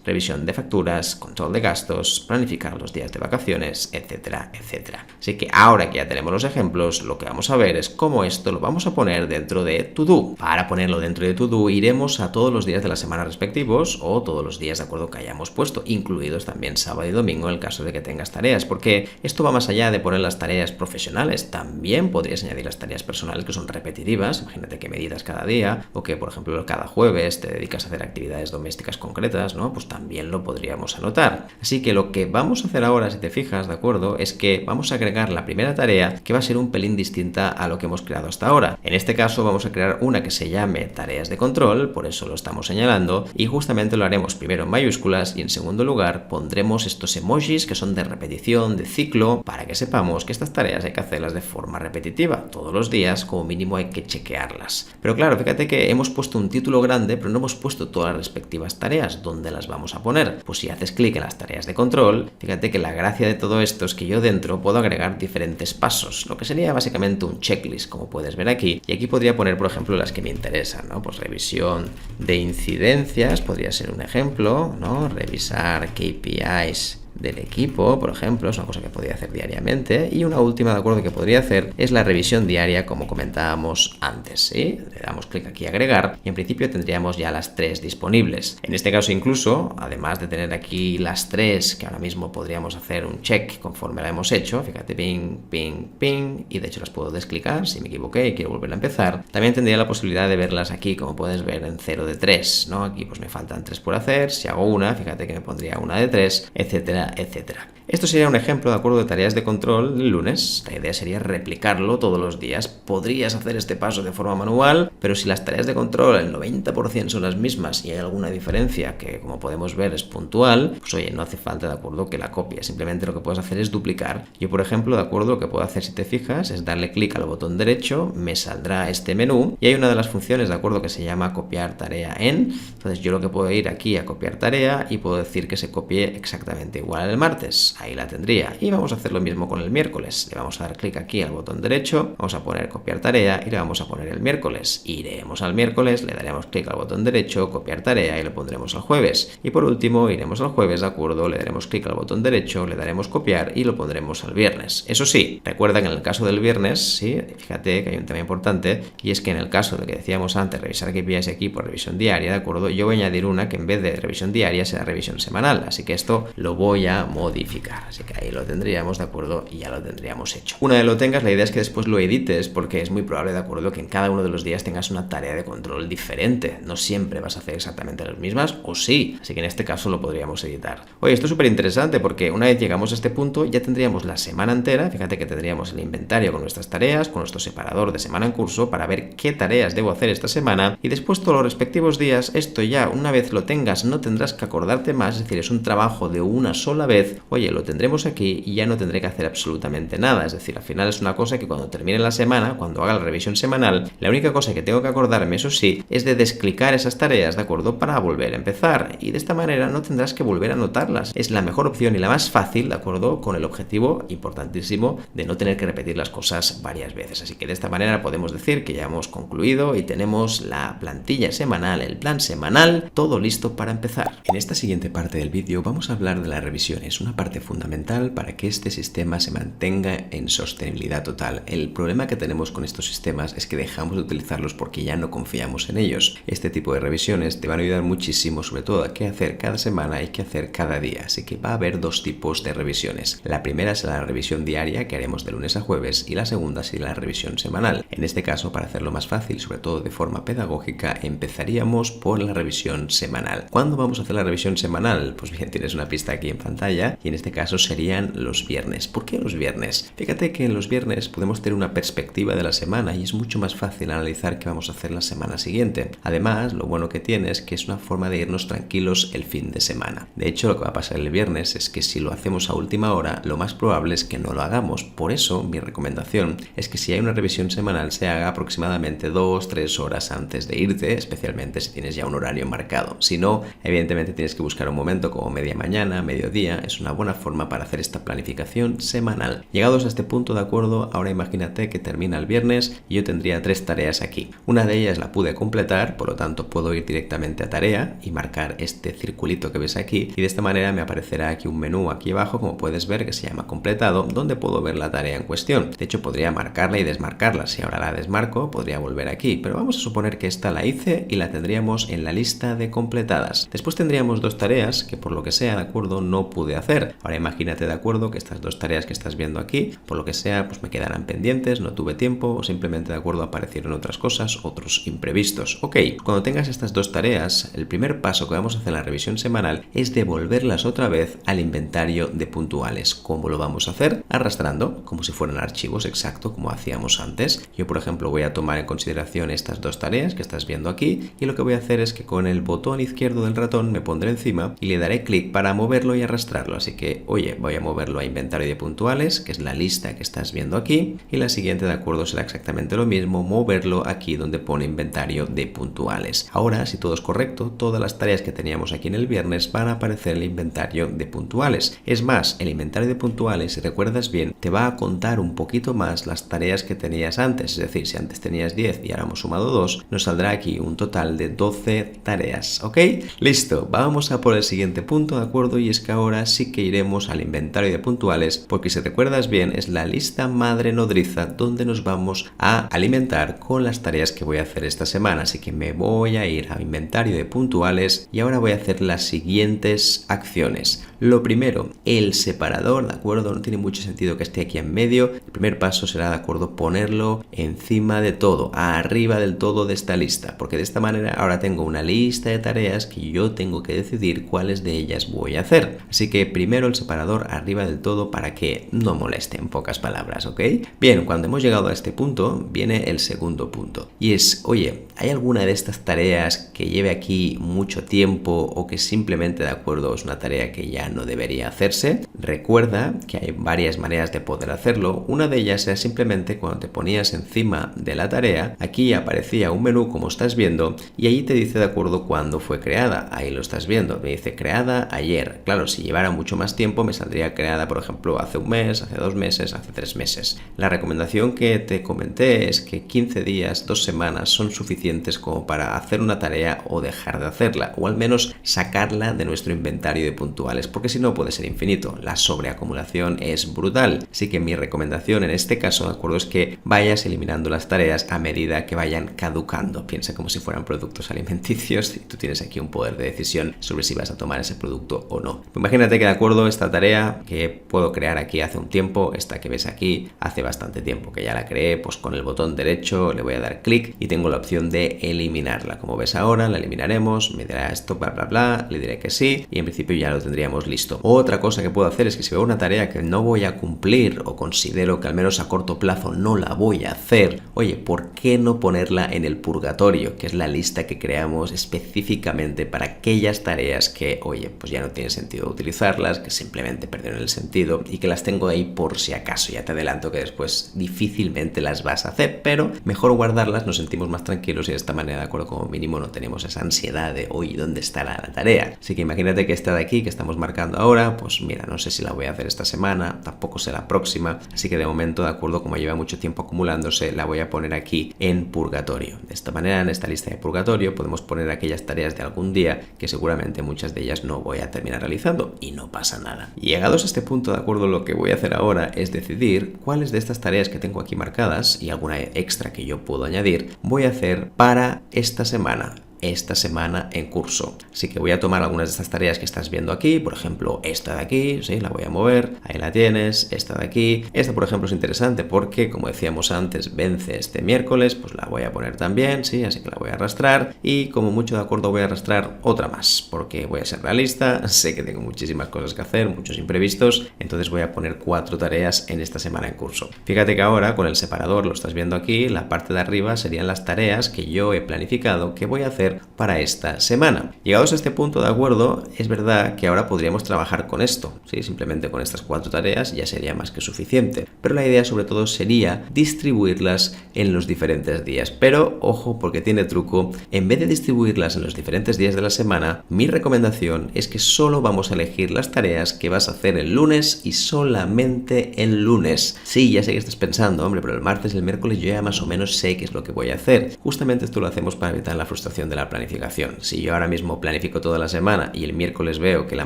revisión de facturas, control de gastos, planificar los días de vacaciones, etcétera, etcétera. Así que ahora que ya tenemos los ejemplos, lo que vamos a ver es cómo esto lo vamos a poner dentro de To Do. Para ponerlo dentro de To Do iremos a todos los días de la semana respectivos o todos los días de acuerdo que hayamos puesto, incluidos también sábado y domingo en el caso de que tengas tareas, porque esto va más allá de poner las tareas profesionales. También podrías añadir las tareas personales que son repetitivas. Imagínate que meditas cada día o que, por ejemplo, cada jueves te dedicas a hacer actividades domésticas concretas, ¿no? Pues también lo podríamos anotar. Así que lo que vamos a hacer ahora, si te fijas, ¿de acuerdo?, es que vamos a agregar la primera tarea que va a ser un pelín distinta a lo que hemos creado hasta ahora. En este caso vamos a crear una que se llame tareas de control, por eso lo estamos señalando, y justamente lo haremos primero en mayúsculas y en segundo lugar pondremos estos emojis que son de repetición, de ciclo, para que sepamos que estas tareas hay que hacerlas de forma repetitiva. Todos los días, como mínimo, hay que chequearlas. Pero claro, fíjate que hemos puesto un título grande, pero no hemos puesto todas las respectivas tareas. ¿Dónde las vamos a poner? Pues si haces clic en las tareas de control, fíjate que la gracia de todo esto es que yo dentro puedo agregar diferentes pasos, lo que sería básicamente un checklist, como puedes ver aquí. Y aquí podría poner, por ejemplo, las que me interesan, ¿no? Pues revisión de incidencias podría ser un ejemplo, ¿no? Revisar KPIs del equipo, por ejemplo, es una cosa que podría hacer diariamente. Y una última, de acuerdo, que podría hacer es la revisión diaria, como comentábamos antes, ¿sí? Le damos clic aquí a agregar y en principio tendríamos ya las 3 disponibles. En este caso incluso, además de tener aquí las 3, que ahora mismo podríamos hacer un check conforme la hemos hecho, fíjate, ping, ping, ping, y de hecho las puedo desclicar si me equivoqué y quiero volver a empezar. También tendría la posibilidad de verlas aquí, como puedes ver, en 0 de 3, ¿no? Aquí pues me faltan 3 por hacer. Si hago una, fíjate que me pondría una de 3, etcétera, etcétera. Esto sería un ejemplo, de acuerdo, de tareas de control del lunes. La idea sería replicarlo todos los días. Podrías hacer este paso de forma manual, pero si las tareas de control el 90% son las mismas y hay alguna diferencia que, como podemos ver, es puntual, pues oye, no hace falta, de acuerdo, que la copies. Simplemente lo que puedes hacer es duplicar. Yo, por ejemplo, de acuerdo, lo que puedo hacer, si te fijas, es darle clic al botón derecho, me saldrá este menú y hay una de las funciones, de acuerdo, que se llama copiar tarea en. Entonces yo lo que puedo ir aquí a copiar tarea y puedo decir que se copie exactamente igual al martes. Ahí la tendría. Y vamos a hacer lo mismo con el miércoles. Le vamos a dar clic aquí al botón derecho, vamos a poner copiar tarea y le vamos a poner el miércoles. Iremos al miércoles, le daremos clic al botón derecho, copiar tarea y lo pondremos al jueves. Y por último, iremos al jueves, de acuerdo, le daremos clic al botón derecho, le daremos copiar y lo pondremos al viernes. Eso sí, recuerda que en el caso del viernes, sí, fíjate que hay un tema importante, y es que en el caso de que decíamos antes revisar KPIs aquí por revisión diaria, de acuerdo, yo voy a añadir una que en vez de revisión diaria será revisión semanal. Así que esto lo voy a modificar. Así que ahí lo tendríamos, de acuerdo, y ya lo tendríamos hecho. Una vez lo tengas, la idea es que después lo edites, porque es muy probable, de acuerdo, que en cada uno de los días tengas una tarea de control diferente. No siempre vas a hacer exactamente las mismas, o sí. Así que en este caso lo podríamos editar. Oye, esto es súper interesante porque una vez llegamos a este punto ya tendríamos la semana entera. Fíjate que tendríamos el inventario con nuestras tareas, con nuestro separador de semana en curso para ver qué tareas debo hacer esta semana, y después todos los respectivos días. Esto ya, una vez lo tengas, no tendrás que acordarte más, es decir, es un trabajo de una sola vez. Oye, lo tendremos aquí y ya no tendré que hacer absolutamente nada. Es decir, al final es una cosa que cuando termine la semana, cuando haga la revisión semanal, la única cosa que tengo que acordarme, eso sí, es de desclicar esas tareas, ¿de acuerdo?, para volver a empezar. Y de esta manera no tendrás que volver a anotarlas. Es la mejor opción y la más fácil, ¿de acuerdo?, con el objetivo importantísimo de no tener que repetir las cosas varias veces. Así que de esta manera podemos decir que ya hemos concluido y tenemos la plantilla semanal, el plan semanal, todo listo para empezar. En esta siguiente parte del vídeo vamos a hablar de la revisión. Es una parte fundamental para que este sistema se mantenga en sostenibilidad total. El problema que tenemos con estos sistemas es que dejamos de utilizarlos porque ya no confiamos en ellos. Este tipo de revisiones te van a ayudar muchísimo, sobre todo a qué hacer cada semana y qué hacer cada día. Así que va a haber dos tipos de revisiones. La primera será la revisión diaria que haremos de lunes a jueves y la segunda será la revisión semanal. En este caso, para hacerlo más fácil, sobre todo de forma pedagógica, empezaríamos por la revisión semanal. ¿Cuándo vamos a hacer la revisión semanal? Pues bien, tienes una pista aquí en pantalla y en este caso serían los viernes. ¿Por qué los viernes? Fíjate que en los viernes podemos tener una perspectiva de la semana y es mucho más fácil analizar qué vamos a hacer la semana siguiente. Además, lo bueno que tiene es que es una forma de irnos tranquilos el fin de semana. De hecho, lo que va a pasar el viernes es que si lo hacemos a última hora, lo más probable es que no lo hagamos. Por eso, mi recomendación es que si hay una revisión semanal se haga aproximadamente 2-3 horas antes de irte, especialmente si tienes ya un horario marcado. Si no, evidentemente tienes que buscar un momento como media mañana, mediodía. Es una buena forma para hacer esta planificación semanal. Llegados a este punto, de acuerdo, ahora imagínate que termina el viernes y yo tendría 3 tareas aquí. Una de ellas la pude completar, por lo tanto puedo ir directamente a tarea y marcar este circulito que ves aquí, y de esta manera me aparecerá aquí un menú aquí abajo, como puedes ver, que se llama completado, donde puedo ver la tarea en cuestión. De hecho, podría marcarla y desmarcarla. Si ahora la desmarco, podría volver aquí, pero vamos a suponer que esta la hice y la tendríamos en la lista de completadas. Después tendríamos 2 tareas que por lo que sea, de acuerdo, no pude hacer. Ahora imagínate, de acuerdo, que estas 2 tareas que estás viendo aquí, por lo que sea, pues me quedarán pendientes, no tuve tiempo o simplemente, de acuerdo, aparecieron otras cosas, otros imprevistos. Ok, cuando tengas estas 2 tareas, el primer paso que vamos a hacer en la revisión semanal es devolverlas otra vez al inventario de puntuales. ¿Cómo lo vamos a hacer? Arrastrando, como si fueran archivos, exacto, como hacíamos antes. Yo, por ejemplo, voy a tomar en consideración estas 2 tareas que estás viendo aquí y lo que voy a hacer es que con el botón izquierdo del ratón me pondré encima y le daré clic para moverlo y arrastrarlo. Así que, oye, voy a moverlo a inventario de puntuales, que es la lista que estás viendo aquí, y la siguiente, de acuerdo, será exactamente lo mismo, moverlo aquí donde pone inventario de puntuales. Ahora, si todo es correcto, todas las tareas que teníamos aquí en el viernes van a aparecer en el inventario de puntuales. Es más, el inventario de puntuales, si recuerdas bien, te va a contar un poquito más las tareas que tenías antes. Es decir, si antes tenías 10 y ahora hemos sumado 2, nos saldrá aquí un total de 12 tareas. ¿Ok? Listo, vamos a por el siguiente punto, ¿de acuerdo? Y es que ahora sí que iremos al inventario de puntuales, porque si recuerdas bien, es la lista madre nodriza donde nos vamos a alimentar con las tareas que voy a hacer esta semana. Así que me voy a ir a inventario de puntuales y ahora voy a hacer las siguientes acciones. Lo primero, el separador, ¿de acuerdo? No tiene mucho sentido que esté aquí en medio. El primer paso será, ¿de acuerdo?, ponerlo encima de todo, arriba del todo de esta lista, porque de esta manera ahora tengo una lista de tareas que yo tengo que decidir cuáles de ellas voy a hacer. Así que primero el separador arriba del todo para que no moleste, en pocas palabras, ¿ok? Bien, cuando hemos llegado a este punto, viene el segundo punto. Y es, oye, ¿hay alguna de estas tareas que lleve aquí mucho tiempo o que simplemente, de acuerdo, es una tarea que ya no debería hacerse? Recuerda que hay varias maneras de poder hacerlo. Una de ellas era simplemente cuando te ponías encima de la tarea, aquí aparecía un menú como estás viendo y allí te dice, de acuerdo, cuándo fue creada. Ahí lo estás viendo, me dice creada ayer. Claro, si llevara mucho más tiempo me saldría creada, por ejemplo, hace un mes, hace 2 meses, hace 3 meses. La recomendación que te comenté es que 15 días, 2 semanas son suficientes como para hacer una tarea o dejar de hacerla, o al menos sacarla de nuestro inventario de puntuales, porque si no puede ser infinito. La sobreacumulación es brutal. Así que mi recomendación en este caso, de acuerdo, es que vayas eliminando las tareas a medida que vayan caducando. Piensa como si fueran productos alimenticios y tú tienes aquí un poder de decisión sobre si vas a tomar ese producto o no. Imagínate que, de acuerdo, esta tarea que puedo crear aquí hace un tiempo, esta que ves aquí, hace bastante tiempo que ya la creé, pues con el botón derecho le voy a dar clic y tengo la opción de eliminarla. Como ves ahora, la eliminaremos, me dirá esto, bla, bla, bla, le diré que sí y en principio ya lo tendríamos listo. Otra cosa que puedo hacer es que si veo una tarea que no voy a cumplir o considero que al menos a corto plazo no la voy a hacer, oye, ¿por qué no ponerla en el purgatorio? Que es la lista que creamos específicamente para aquellas tareas que, oye, pues ya no tiene sentido utilizarlas, que simplemente perdieron el sentido y que las tengo ahí por si acaso. Ya te adelanto que después difícilmente las vas a hacer, pero mejor guardarlas, nos sentimos más tranquilos y de esta manera, de acuerdo, como mínimo no tenemos esa ansiedad de, oye, ¿dónde estará la tarea? Así que imagínate que esta de aquí que estamos marcando ahora, pues mira, no sé si la voy a hacer esta semana, tampoco sé la próxima, así que de momento, de acuerdo, como lleva mucho tiempo acumulándose, la voy a poner aquí en purgatorio. De esta manera, en esta lista de purgatorio podemos poner aquellas tareas de algún día que seguramente muchas de ellas no voy a terminar realizando y no pasa nada. Y llegados a este punto, de acuerdo, lo que voy a hacer ahora es decidir cuáles de estas tareas que tengo aquí marcadas y alguna extra que yo puedo añadir voy a hacer para esta semana. esta semana en curso. Así que voy a tomar algunas de estas tareas que estás viendo aquí, por ejemplo, esta de aquí, ¿sí? La voy a mover, ahí la tienes, esta de aquí. Esta, por ejemplo, es interesante porque, como decíamos antes, vence este miércoles, pues la voy a poner también, ¿sí? Así que la voy a arrastrar y como mucho de acuerdo voy a arrastrar otra más, porque voy a ser realista, sé que tengo muchísimas cosas que hacer, muchos imprevistos, entonces voy a poner 4 tareas en esta semana en curso. Fíjate que ahora con el separador, lo estás viendo aquí, la parte de arriba serían las tareas que yo he planificado que voy a hacer para esta semana. Llegados a este punto de acuerdo, es verdad que ahora podríamos trabajar con esto, ¿sí? Simplemente con estas 4 tareas ya sería más que suficiente, pero la idea sobre todo sería distribuirlas en los diferentes días. Pero ojo, porque tiene truco, en vez de distribuirlas en los diferentes días de la semana, mi recomendación es que solo vamos a elegir las tareas que vas a hacer el lunes y solamente el lunes. Sí, ya sé que estás pensando, hombre, pero el martes y el miércoles yo ya más o menos sé qué es lo que voy a hacer. Justamente esto lo hacemos para evitar la frustración de la planificación. Si yo ahora mismo planifico toda la semana y el miércoles veo que la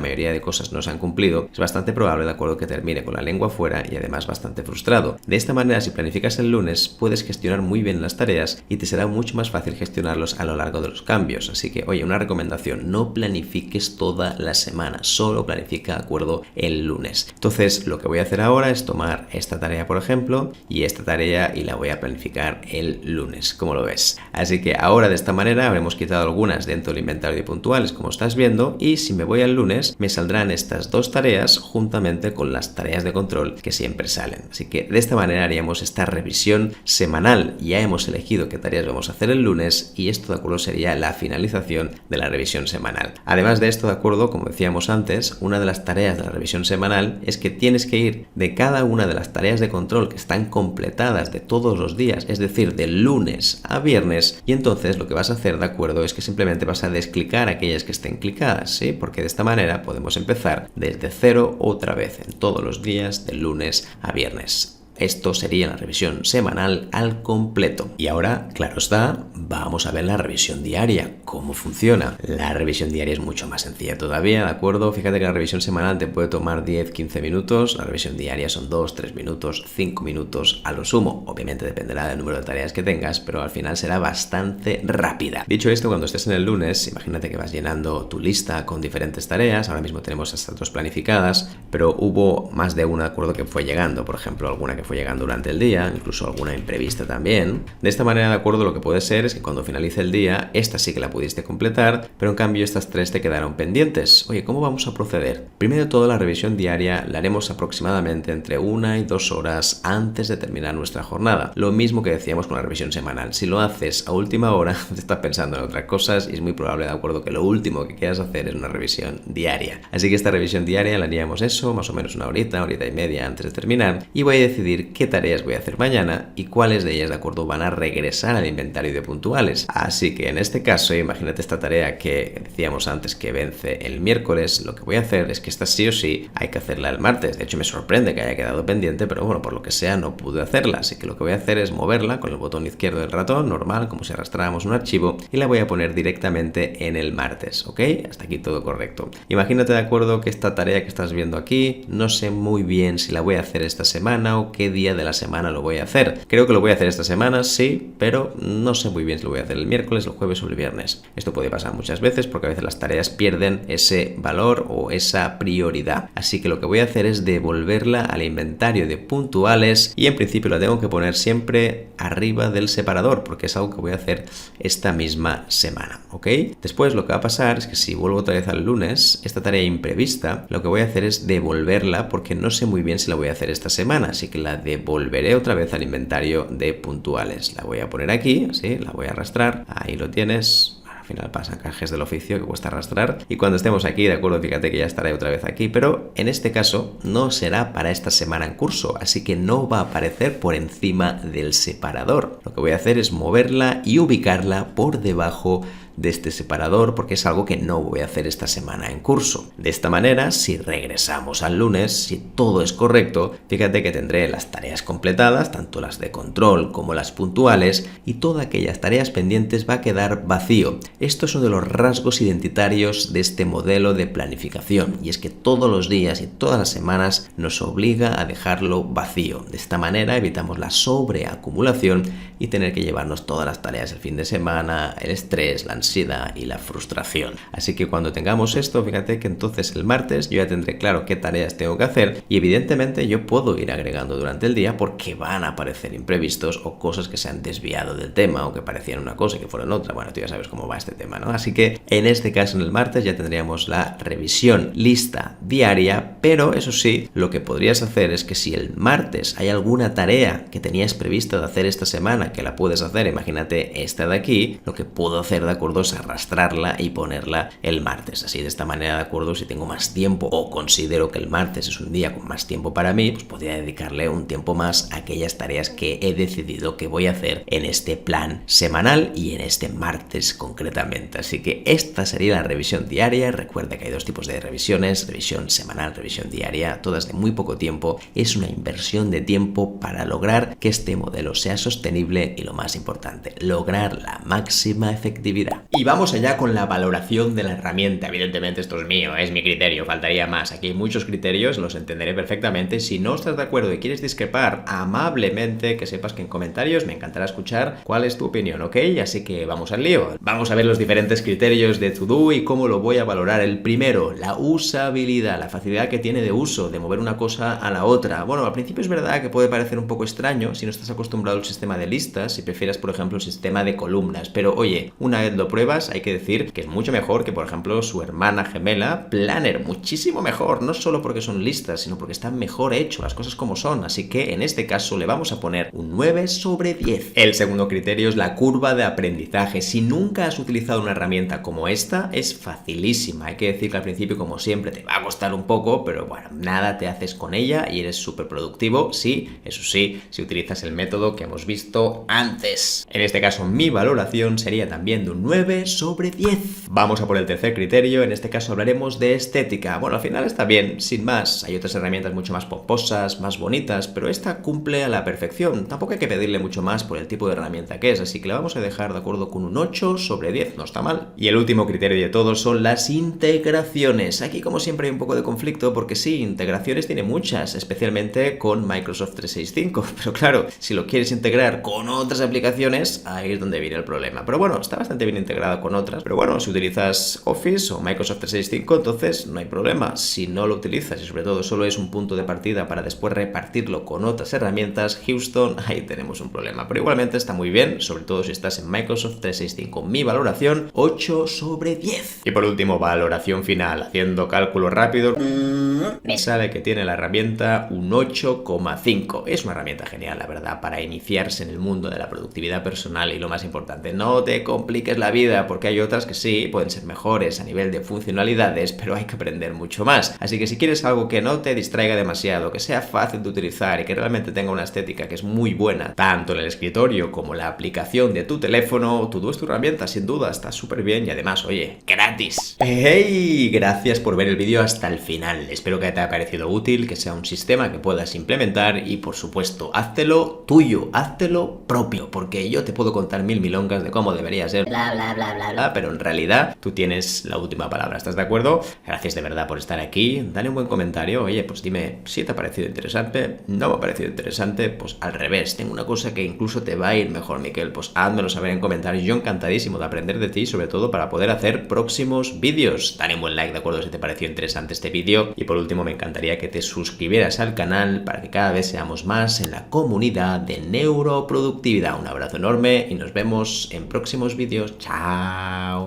mayoría de cosas no se han cumplido, es bastante probable, de acuerdo, que termine con la lengua fuera y además bastante frustrado. De esta manera, si planificas el lunes, puedes gestionar muy bien las tareas y te será mucho más fácil gestionarlos a lo largo de los cambios. Así que, oye, una recomendación, no planifiques toda la semana, solo planifica, de acuerdo, el lunes. Entonces, lo que voy a hacer ahora es tomar esta tarea, por ejemplo, y esta tarea y la voy a planificar el lunes, como lo ves. Así que ahora de esta manera habremos quitado algunas dentro del inventario de puntuales, como estás viendo, y si me voy al lunes, me saldrán estas 2 tareas juntamente con las tareas de control que siempre salen. Así que de esta manera haríamos esta revisión semanal. Ya hemos elegido qué tareas vamos a hacer el lunes y esto, de acuerdo, sería la finalización de la revisión semanal. Además de esto, de acuerdo, como decíamos antes, una de las tareas de la revisión semanal es que tienes que ir de cada una de las tareas de control que están completadas de todos los días, es decir, de lunes a viernes, y entonces lo que vas a hacer, de acuerdo, es que simplemente vas a desclicar aquellas que estén clicadas, ¿sí? Porque de esta manera podemos empezar desde cero otra vez en todos los días de lunes a viernes. Esto sería la revisión semanal al completo. Y ahora, claro está, vamos a ver la revisión diaria, cómo funciona. La revisión diaria es mucho más sencilla todavía, ¿de acuerdo? Fíjate que la revisión semanal te puede tomar 10-15 minutos, la revisión diaria son 2-3 minutos, 5 minutos a lo sumo. Obviamente dependerá del número de tareas que tengas, pero al final será bastante rápida. Dicho esto, cuando estés en el lunes, imagínate que vas llenando tu lista con diferentes tareas. Ahora mismo tenemos estas 2 planificadas, pero hubo más de una, de acuerdo, que fue llegando. Por ejemplo, alguna que fue llegando durante el día, incluso alguna imprevista también. De esta manera, de acuerdo, lo que puede ser es que cuando finalice el día, esta sí que la pudiste completar, pero en cambio estas 3 te quedaron pendientes. Oye, ¿cómo vamos a proceder? Primero de todo, la revisión diaria la haremos aproximadamente entre 1 y 2 horas antes de terminar nuestra jornada. Lo mismo que decíamos con la revisión semanal. Si lo haces a última hora, te estás pensando en otras cosas y es muy probable, de acuerdo, que lo último que quieras hacer es una revisión diaria. Así que esta revisión diaria la haríamos eso, más o menos una horita y media antes de terminar, y voy a decidir qué tareas voy a hacer mañana y cuáles de ellas, de acuerdo, van a regresar al inventario de puntuales. Así que en este caso, imagínate esta tarea que decíamos antes que vence el miércoles, lo que voy a hacer es que esta sí o sí hay que hacerla el martes. De hecho, me sorprende que haya quedado pendiente, pero bueno, por lo que sea no pude hacerla, así que lo que voy a hacer es moverla con el botón izquierdo del ratón, normal, como si arrastráramos un archivo, y la voy a poner directamente en el martes, ¿ok? Hasta aquí todo correcto. Imagínate, de acuerdo, que esta tarea que estás viendo aquí, no sé muy bien si la voy a hacer esta semana o qué día de la semana lo voy a hacer. Creo que lo voy a hacer esta semana, sí, pero no sé muy bien si lo voy a hacer el miércoles, el jueves o el viernes. Esto puede pasar muchas veces porque a veces las tareas pierden ese valor o esa prioridad. Así que lo que voy a hacer es devolverla al inventario de puntuales y en principio la tengo que poner siempre arriba del separador porque es algo que voy a hacer esta misma semana, ¿ok? Después lo que va a pasar es que si vuelvo otra vez al lunes, esta tarea imprevista, lo que voy a hacer es devolverla porque no sé muy bien si la voy a hacer esta semana, así que la devolveré otra vez al inventario de puntuales. La voy a poner aquí, así, la voy a arrastrar, ahí lo tienes. Al final pasan cajes del oficio que cuesta arrastrar y cuando estemos aquí, de acuerdo, fíjate que ya estaré otra vez aquí, pero en este caso no será para esta semana en curso, así que no va a aparecer por encima del separador. Lo que voy a hacer es moverla y ubicarla por debajo de este separador porque es algo que no voy a hacer esta semana en curso. De esta manera, si regresamos al lunes, si todo es correcto, fíjate que tendré las tareas completadas, tanto las de control como las puntuales, y todas aquellas tareas pendientes va a quedar vacío. Esto es uno de los rasgos identitarios de este modelo de planificación, y es que todos los días y todas las semanas nos obliga a dejarlo vacío. De esta manera evitamos la sobreacumulación y tener que llevarnos todas las tareas el fin de semana, el estrés, la ansiedad, ansiedad y la frustración. Así que cuando tengamos esto, fíjate que entonces el martes yo ya tendré claro qué tareas tengo que hacer y evidentemente yo puedo ir agregando durante el día porque van a aparecer imprevistos o cosas que se han desviado del tema o que parecían una cosa y que fueron otra. Bueno, tú ya sabes cómo va este tema, ¿no? Así que en este caso, en el martes, ya tendríamos la revisión lista diaria, pero eso sí, lo que podrías hacer es que si el martes hay alguna tarea que tenías prevista de hacer esta semana, que la puedes hacer, imagínate esta de aquí, lo que puedo hacer, ¿de acuerdo?, es arrastrarla y ponerla el martes. Así, de esta manera, ¿de acuerdo?, si tengo más tiempo o considero que el martes es un día con más tiempo para mí, pues podría dedicarle un tiempo más a aquellas tareas que he decidido que voy a hacer en este plan semanal y en este martes concretamente. Así que esta sería la revisión diaria. Recuerda que hay dos tipos de revisiones, revisión semanal, revisión diaria, todas de muy poco tiempo. Es una inversión de tiempo para lograr que este modelo sea sostenible y, lo más importante, lograr la máxima efectividad. Y vamos allá con la valoración de la herramienta. Evidentemente esto es mío, es mi criterio, faltaría más. Aquí hay muchos criterios, los entenderé perfectamente. Si no estás de acuerdo y quieres discrepar, amablemente que sepas que en comentarios me encantará escuchar cuál es tu opinión, ¿ok? Así que vamos al lío. Vamos a ver los diferentes criterios de To-Do y cómo lo voy a valorar. El primero, la usabilidad, la facilidad que tiene de uso, de mover una cosa a la otra. Bueno, al principio es verdad que puede parecer un poco extraño si no estás acostumbrado al sistema de listas, si prefieres, por ejemplo, el sistema de columnas, pero oye, una vez lo pruebas, hay que decir que es mucho mejor que, por ejemplo, su hermana gemela, Planner, muchísimo mejor, no solo porque son listas, sino porque están mejor hechos, las cosas como son, así que en este caso le vamos a poner un 9 sobre 10. El segundo criterio es la curva de aprendizaje. Si nunca has utilizado una herramienta como esta, es facilísima. Hay que decir que al principio, como siempre, te va a costar un poco, pero bueno, nada te haces con ella y eres súper productivo, sí, eso sí, si utilizas el método que hemos visto antes. En este caso, mi valoración sería también de un 9 sobre 10. Vamos a por el tercer criterio, en este caso hablaremos de estética. Bueno, al final está bien, sin más. Hay otras herramientas mucho más pomposas, más bonitas, pero esta cumple a la perfección. Tampoco hay que pedirle mucho más por el tipo de herramienta que es, así que la vamos a dejar de acuerdo con un 8 sobre 10, no está mal. Y el último criterio de todos son las integraciones. Aquí, como siempre, hay un poco de conflicto porque sí, integraciones tiene muchas, especialmente con Microsoft 365, pero claro, si lo quieres integrar con otras aplicaciones, ahí es donde viene el problema. Pero bueno, está bastante bien integrado con otras, pero bueno, si utilizas Office o Microsoft 365, entonces no hay problema. Si no lo utilizas y sobre todo solo es un punto de partida para después repartirlo con otras herramientas, Houston, ahí tenemos un problema. Pero igualmente está muy bien, sobre todo si estás en Microsoft 365. Mi valoración, 8 sobre 10. Y por último, valoración final. Haciendo cálculo rápido, me sale que tiene la herramienta un 8,5. Es una herramienta genial, la verdad, para iniciarse en el mundo de la productividad personal y, lo más importante, no te compliques la vida, porque hay otras que sí, pueden ser mejores a nivel de funcionalidades, pero hay que aprender mucho más. Así que si quieres algo que no te distraiga demasiado, que sea fácil de utilizar y que realmente tenga una estética que es muy buena, tanto en el escritorio como la aplicación de tu teléfono, To-Do es tu herramienta, sin duda, está súper bien y además, oye, gratis. ¡Hey! Gracias por ver el vídeo hasta el final. Espero que te haya parecido útil, que sea un sistema que puedas implementar y, por supuesto, háztelo tuyo, háztelo propio, porque yo te puedo contar mil milongas de cómo debería ser, Bla, bla, bla, bla, bla. pero en realidad tú tienes la última palabra. ¿Estás de acuerdo? Gracias de verdad por estar aquí. Dale un buen comentario. Oye, pues dime si te ha parecido interesante. No me ha parecido interesante. Pues al revés. Tengo una cosa que incluso te va a ir mejor, Miquel. Pues házmelo saber en comentarios. Yo encantadísimo de aprender de ti, sobre todo para poder hacer próximos vídeos. Dale un buen like, de acuerdo, si te pareció interesante este vídeo. Y por último, me encantaría que te suscribieras al canal para que cada vez seamos más en la comunidad de neuroproductividad. Un abrazo enorme y nos vemos en próximos vídeos. ¡Chao!